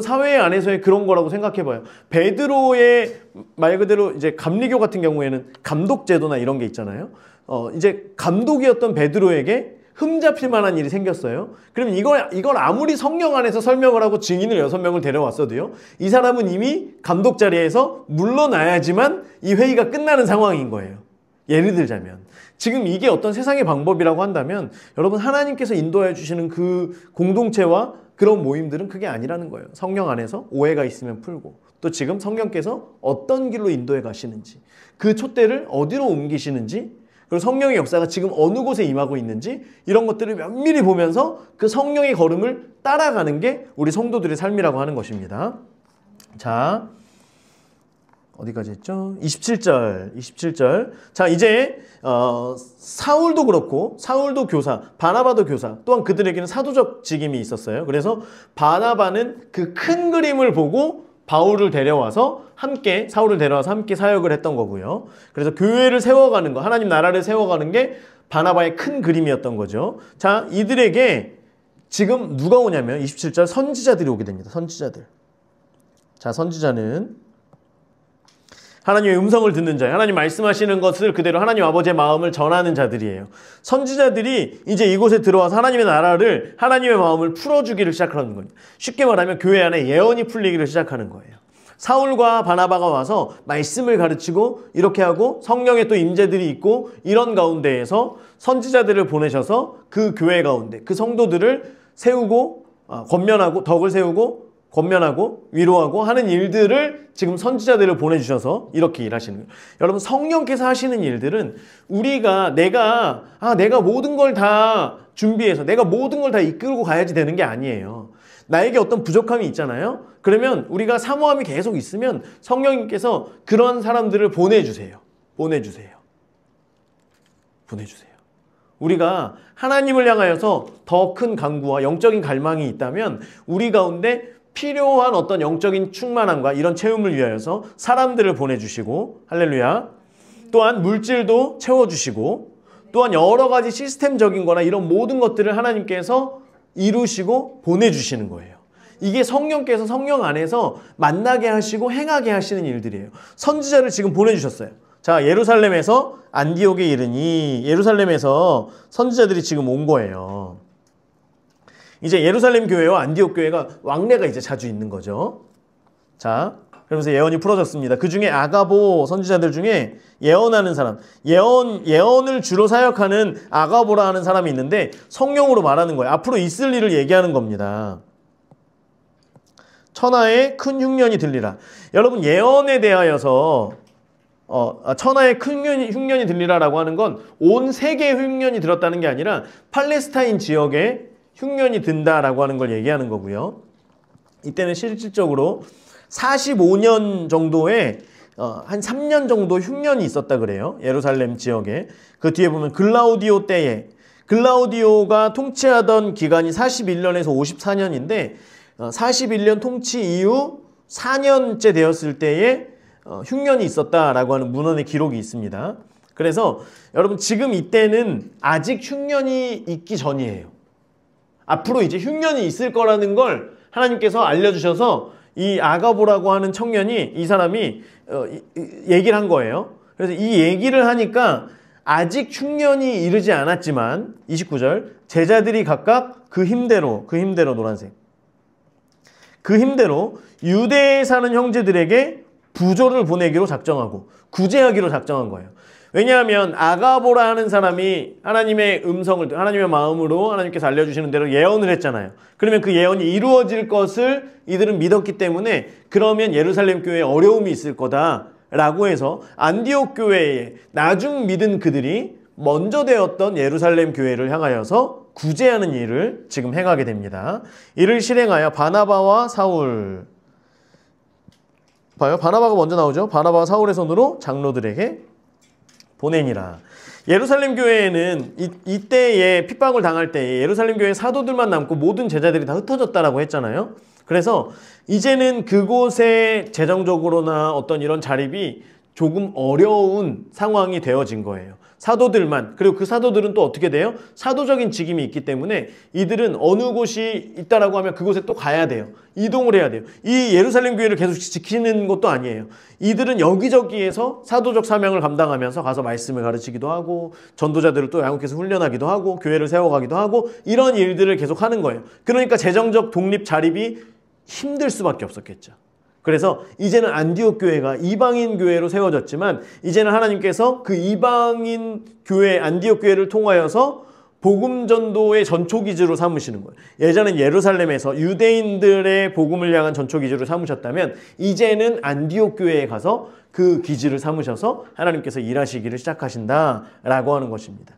사회 안에서의 그런 거라고 생각해봐요. 베드로의 말 그대로 이제 감리교 같은 경우에는 감독 제도나 이런 게 있잖아요. 이제 감독이었던 베드로에게 흠잡힐 만한 일이 생겼어요. 그럼 이걸 아무리 성령 안에서 설명을 하고 증인을 6명을 데려왔어도요. 이 사람은 이미 감독 자리에서 물러나야지만 이 회의가 끝나는 상황인 거예요. 예를 들자면 지금 이게 어떤 세상의 방법이라고 한다면 여러분 하나님께서 인도해 주시는 그 공동체와 그런 모임들은 그게 아니라는 거예요. 성령 안에서 오해가 있으면 풀고 또 지금 성령께서 어떤 길로 인도해 가시는지 그 촛대를 어디로 옮기시는지 그리고 성령의 역사가 지금 어느 곳에 임하고 있는지 이런 것들을 면밀히 보면서 그 성령의 걸음을 따라가는 게 우리 성도들의 삶이라고 하는 것입니다. 자, 어디까지 했죠? 27절. 자, 이제 사울도 그렇고 사울도 교사, 바나바도 교사, 또한 그들에게는 사도적 직임이 있었어요. 그래서 바나바는 그 큰 그림을 보고 바울을 데려와서 사울을 데려와서 함께 사역을 했던 거고요. 그래서 교회를 세워가는 거, 하나님 나라를 세워가는 게 바나바의 큰 그림이었던 거죠. 자, 이들에게 지금 누가 오냐면 27절 선지자들이 오게 됩니다. 선지자들. 자, 선지자는 하나님의 음성을 듣는 자예요. 하나님 말씀하시는 것을 그대로 하나님 아버지의 마음을 전하는 자들이에요. 선지자들이 이제 이곳에 들어와서 하나님의 나라를 하나님의 마음을 풀어주기를 시작하는 겁니다. 쉽게 말하면 교회 안에 예언이 풀리기를 시작하는 거예요. 사울과 바나바가 와서 말씀을 가르치고 이렇게 하고 성령의 또 임재들이 있고 이런 가운데에서 선지자들을 보내셔서 그 교회 가운데 그 성도들을 세우고 권면하고 덕을 세우고 권면하고 위로하고 하는 일들을 지금 선지자들을 보내주셔서 이렇게 일하시는 거예요. 여러분 성령께서 하시는 일들은 우리가 내가 모든 걸 다 준비해서 내가 모든 걸 다 이끌고 가야지 되는 게 아니에요. 나에게 어떤 부족함이 있잖아요. 그러면 우리가 사모함이 계속 있으면 성령님께서 그런 사람들을 보내주세요. 우리가 하나님을 향하여서 더 큰 간구와 영적인 갈망이 있다면 우리 가운데 필요한 어떤 영적인 충만함과 이런 체험을 위하여서 사람들을 보내주시고 할렐루야 또한 물질도 채워주시고 또한 여러 가지 시스템적인 거나 이런 모든 것들을 하나님께서 이루시고 보내주시는 거예요. 이게 성령께서 성령 안에서 만나게 하시고 행하게 하시는 일들이에요. 선지자를 지금 보내주셨어요. 자, 예루살렘에서 안디옥에 이르니 예루살렘에서 선지자들이 지금 온 거예요. 이제 예루살렘 교회와 안디옥 교회가 왕래가 이제 자주 있는 거죠. 자, 그러면서 예언이 풀어졌습니다. 그 중에 아가보 선지자들 중에 예언하는 사람, 예언을 주로 사역하는 아가보라 하는 사람이 있는데 성령으로 말하는 거예요. 앞으로 있을 일을 얘기하는 겁니다. 천하의 큰 흉년이 들리라. 여러분, 예언에 대하여서 천하의 큰 흉년이 들리라라고 하는 건 온 세계의 흉년이 들었다는 게 아니라 팔레스타인 지역에 흉년이 든다라고 하는 걸 얘기하는 거고요. 이때는 실질적으로 45년 정도의 한 3년 정도 흉년이 있었다 그래요. 예루살렘 지역에. 그 뒤에 보면 글라우디오 때에, 글라우디오가 통치하던 기간이 41년에서 54년인데 41년 통치 이후 4년째 되었을 때에 흉년이 있었다라고 하는 문헌의 기록이 있습니다. 그래서 여러분, 지금 이때는 아직 흉년이 있기 전이에요. 앞으로 이제 흉년이 있을 거라는 걸 하나님께서 알려주셔서 이 아가보라고 하는 청년이, 이 사람이 얘기를 한 거예요. 그래서 이 얘기를 하니까 아직 흉년이 이르지 않았지만 29절 제자들이 각각 그 힘대로 노란색, 그 힘대로 유대에 사는 형제들에게 부조를 보내기로 작정하고 구제하기로 작정한 거예요. 왜냐하면 아가보라 하는 사람이 하나님의 음성을, 하나님의 마음으로 하나님께서 알려주시는 대로 예언을 했잖아요. 그러면 그 예언이 이루어질 것을 이들은 믿었기 때문에 그러면 예루살렘 교회에 어려움이 있을 거다라고 해서 안디옥 교회에 나중 믿은 그들이 먼저 되었던 예루살렘 교회를 향하여서 구제하는 일을 지금 행하게 됩니다. 이를 실행하여 바나바와 사울, 봐요. 바나바가 먼저 나오죠. 바나바와 사울의 손으로 장로들에게 보내니라. 예루살렘 교회에는 이때에 핍박을 당할 때 예루살렘 교회 사도들만 남고 모든 제자들이 다 흩어졌다라고 했잖아요. 그래서 이제는 그곳에 재정적으로나 어떤 이런 자립이 조금 어려운 상황이 되어진 거예요. 사도들만, 그리고 그 사도들은 또 어떻게 돼요? 사도적인 직임이 있기 때문에 이들은 어느 곳이 있다라고 하면 그곳에 또 가야 돼요. 이동을 해야 돼요. 이 예루살렘 교회를 계속 지키는 것도 아니에요. 이들은 여기저기에서 사도적 사명을 감당하면서 가서 말씀을 가르치기도 하고 전도자들을 또 양육해서 훈련하기도 하고 교회를 세워가기도 하고 이런 일들을 계속 하는 거예요. 그러니까 재정적 독립 자립이 힘들 수밖에 없었겠죠. 그래서 이제는 안디옥 교회가 이방인 교회로 세워졌지만 이제는 하나님께서 그 이방인 교회, 안디옥 교회를 통하여서 복음 전도의 전초 기지로 삼으시는 거예요. 예전엔 예루살렘에서 유대인들의 복음을 향한 전초 기지로 삼으셨다면 이제는 안디옥 교회에 가서 그 기지를 삼으셔서 하나님께서 일하시기를 시작하신다라고 하는 것입니다.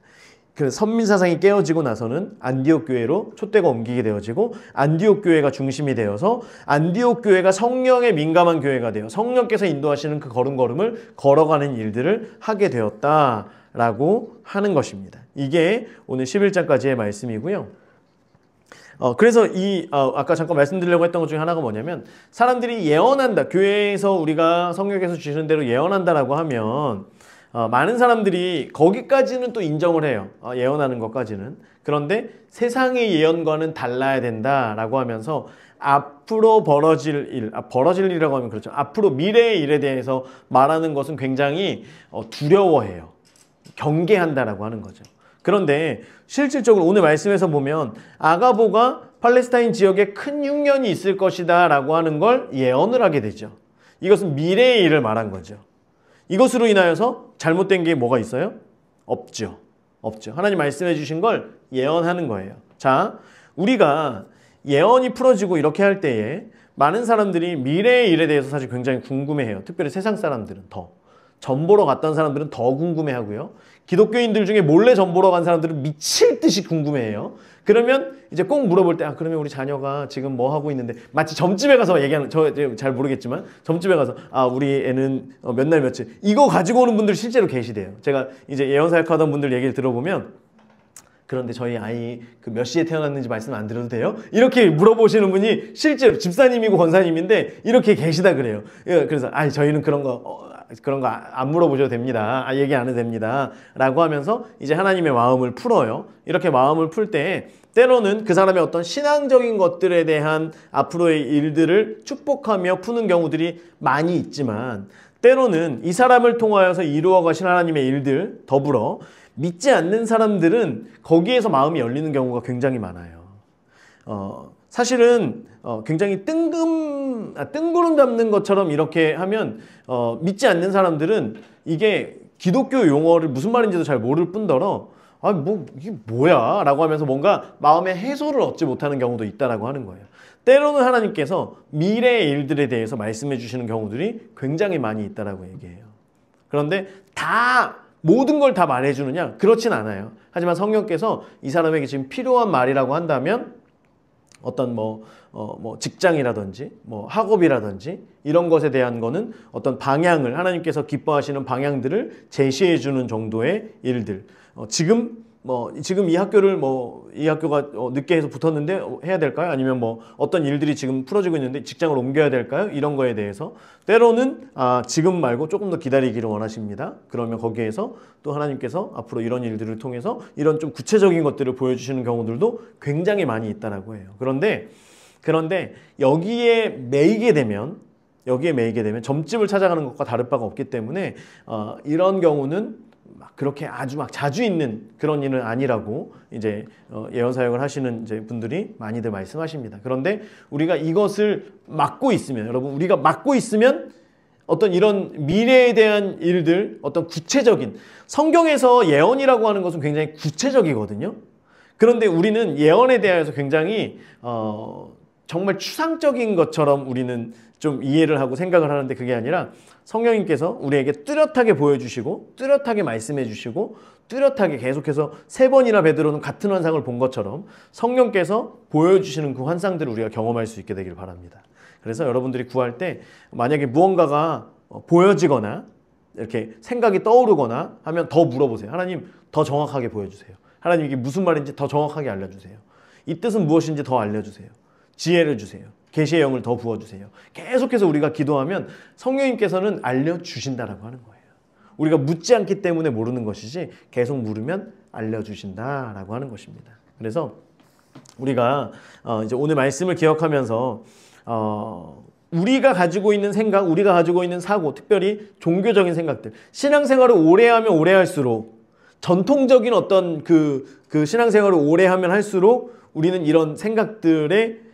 그 선민사상이 깨어지고 나서는 안디옥 교회로 촛대가 옮기게 되어지고 안디옥 교회가 중심이 되어서 안디옥 교회가 성령에 민감한 교회가 되어 성령께서 인도하시는 그 걸음걸음을 걸어가는 일들을 하게 되었다라고 하는 것입니다. 이게 오늘 11장까지의 말씀이고요. 그래서 아까 잠깐 말씀드리려고 했던 것 중에 하나가 뭐냐면 사람들이 예언한다. 교회에서 우리가 성령께서 주시는 대로 예언한다라고 하면 많은 사람들이 거기까지는 또 인정을 해요. 예언하는 것까지는. 그런데 세상의 예언과는 달라야 된다라고 하면서 앞으로 벌어질 일, 벌어질 일이라고 하면 그렇죠. 앞으로 미래의 일에 대해서 말하는 것은 굉장히 두려워해요. 경계한다라고 하는 거죠. 그런데 실질적으로 오늘 말씀에서 보면 아가보가 팔레스타인 지역에 큰 흉년이 있을 것이다 라고 하는 걸 예언을 하게 되죠. 이것은 미래의 일을 말한 거죠. 이것으로 인하여서 잘못된 게 뭐가 있어요? 없죠. 없죠. 하나님 말씀해 주신 걸 예언하는 거예요. 자, 우리가 예언이 풀어지고 이렇게 할 때에 많은 사람들이 미래의 일에 대해서 사실 굉장히 궁금해해요. 특별히 세상 사람들은 더. 전 보러 갔던 사람들은 더 궁금해하고요. 기독교인들 중에 몰래 전 보러 간 사람들은 미칠 듯이 궁금해해요. 그러면 이제 꼭 물어볼 때 그러면 우리 자녀가 지금 뭐 하고 있는데 마치 점집에 가서 얘기하는, 저 잘 모르겠지만 점집에 가서 우리 애는 몇 날 며칠 이거 가지고 오는 분들 실제로 계시대요. 제가 이제 예언사역하던 분들 얘기를 들어보면 그런데 저희 아이 그 몇 시에 태어났는지 말씀 안 드려도 돼요? 이렇게 물어보시는 분이 실제로 집사님이고 권사님인데 이렇게 계시다 그래요. 그래서 저희는 그런 거 안 물어보셔도 됩니다. 얘기 안 해도 됩니다. 라고 하면서 이제 하나님의 마음을 풀어요. 이렇게 마음을 풀 때 때로는 그 사람의 어떤 신앙적인 것들에 대한 앞으로의 일들을 축복하며 푸는 경우들이 많이 있지만 때로는 이 사람을 통하여서 이루어 가신 하나님의 일들 더불어 믿지 않는 사람들은 거기에서 마음이 열리는 경우가 굉장히 많아요. 사실은 굉장히 뜬구름 잡는 것처럼 이렇게 하면 믿지 않는 사람들은 이게 기독교 용어를 무슨 말인지도 잘 모를 뿐더러 이게 뭐야? 라고 하면서 뭔가 마음의 해소를 얻지 못하는 경우도 있다라고 하는 거예요. 때로는 하나님께서 미래의 일들에 대해서 말씀해 주시는 경우들이 굉장히 많이 있다라고 얘기해요. 그런데 모든 걸 다 말해주느냐? 그렇진 않아요. 하지만 성령께서 이 사람에게 지금 필요한 말이라고 한다면 어떤 직장이라든지 학업이라든지 이런 것에 대한 거는 어떤 방향을 하나님께서 기뻐하시는 방향들을 제시해 주는 정도의 일들. 지금 이 학교가 늦게 해서 붙었는데 해야 될까요? 아니면 어떤 일들이 지금 풀어지고 있는데 직장을 옮겨야 될까요? 이런 거에 대해서 때로는 지금 말고 조금 더 기다리기를 원하십니다. 그러면 거기에서 또 하나님께서 앞으로 이런 일들을 통해서 이런 좀 구체적인 것들을 보여주시는 경우들도 굉장히 많이 있다라고 해요. 그런데 여기에 매이게 되면 점집을 찾아가는 것과 다를 바가 없기 때문에 이런 경우는 그렇게 아주 자주 있는 그런 일은 아니라고 이제 예언 사역을 하시는 이제 분들이 많이들 말씀하십니다. 그런데 우리가 이것을 막고 있으면 어떤 이런 미래에 대한 일들, 어떤 구체적인 성경에서 예언이라고 하는 것은 굉장히 구체적이거든요. 그런데 우리는 예언에 대해서 굉장히 정말 추상적인 것처럼 우리는 좀 이해를 하고 생각을 하는데 그게 아니라 성령님께서 우리에게 뚜렷하게 보여주시고 뚜렷하게 말씀해 주시고 뚜렷하게 계속해서 3번이나 베드로는 같은 환상을 본 것처럼 성령께서 보여주시는 그 환상들을 우리가 경험할 수 있게 되길 바랍니다. 그래서 여러분들이 구할 때 만약에 무언가가 보여지거나 이렇게 생각이 떠오르거나 하면 더 물어보세요. 하나님 더 정확하게 보여주세요. 하나님 이게 무슨 말인지 더 정확하게 알려주세요. 이 뜻은 무엇인지 더 알려주세요. 지혜를 주세요. 계시의 영을 더 부어주세요. 계속해서 우리가 기도하면 성령님께서는 알려주신다라고 하는 거예요. 우리가 묻지 않기 때문에 모르는 것이지 계속 물으면 알려주신다라고 하는 것입니다. 그래서 우리가 이제 오늘 말씀을 기억하면서 우리가 가지고 있는 생각, 우리가 가지고 있는 사고, 특별히 종교적인 생각들, 신앙생활을 오래 하면 오래 할수록 전통적인 어떤 그 신앙생활을 오래 하면 할수록 우리는 이런 생각들에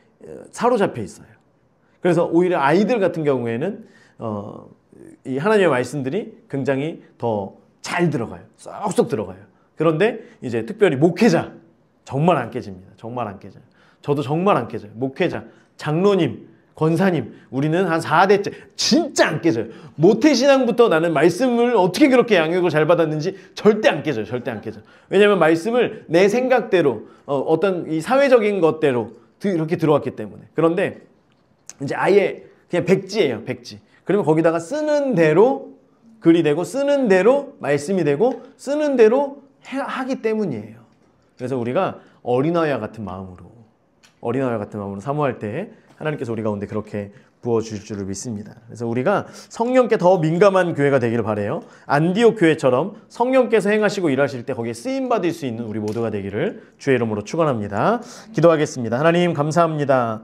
사로잡혀 있어요. 그래서 오히려 아이들 같은 경우에는 이 하나님의 말씀들이 굉장히 더 잘 들어가요. 쏙쏙 들어가요. 그런데 이제 특별히 목회자 정말 안 깨집니다. 정말 안 깨져요. 저도 정말 안 깨져요. 목회자, 장로님, 권사님 우리는 한 4대째 진짜 안 깨져요. 모태신앙부터 나는 말씀을 어떻게 그렇게 양육을 잘 받았는지 절대 안 깨져요. 절대 안 깨져요. 왜냐하면 말씀을 내 생각대로 어떤 이 사회적인 것대로 이렇게 들어왔기 때문에. 그런데 이제 아예 그냥 백지예요. 백지. 그러면 거기다가 쓰는 대로 글이 되고 쓰는 대로 말씀이 되고 쓰는 대로 하기 때문이에요. 그래서 우리가 어린아이와 같은 마음으로 사모할 때 하나님께서 우리 가운데 그렇게 부어주실 줄을 믿습니다. 그래서 우리가 성령께 더 민감한 교회가 되기를 바라요. 안디옥 교회처럼 성령께서 행하시고 일하실 때 거기에 쓰임받을 수 있는 우리 모두가 되기를 주의 이름으로 축원합니다. 기도하겠습니다. 하나님 감사합니다.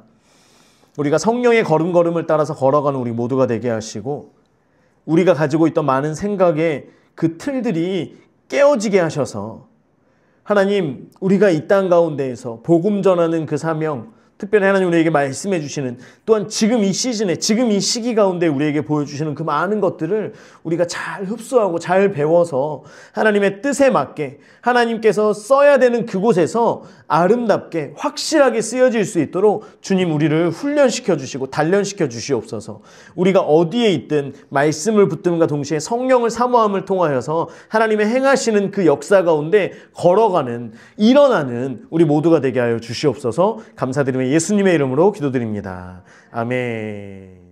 우리가 성령의 걸음걸음을 따라서 걸어가는 우리 모두가 되게 하시고 우리가 가지고 있던 많은 생각의 그 틀들이 깨어지게 하셔서 하나님 우리가 이 땅 가운데에서 복음 전하는 그 사명 특별히 하나님 우리에게 말씀해 주시는 또한 지금 이 시즌에 지금 이 시기 가운데 우리에게 보여주시는 그 많은 것들을 우리가 잘 흡수하고 잘 배워서 하나님의 뜻에 맞게 하나님께서 써야 되는 그곳에서 아름답게 확실하게 쓰여질 수 있도록 주님 우리를 훈련시켜 주시고 단련시켜 주시옵소서. 우리가 어디에 있든 말씀을 붙들음과 동시에 성령을 사모함을 통하여서 하나님의 행하시는 그 역사 가운데 걸어가는 일어나는 우리 모두가 되게 하여 주시옵소서. 감사드리며 예수님의 이름으로 기도드립니다. 아멘.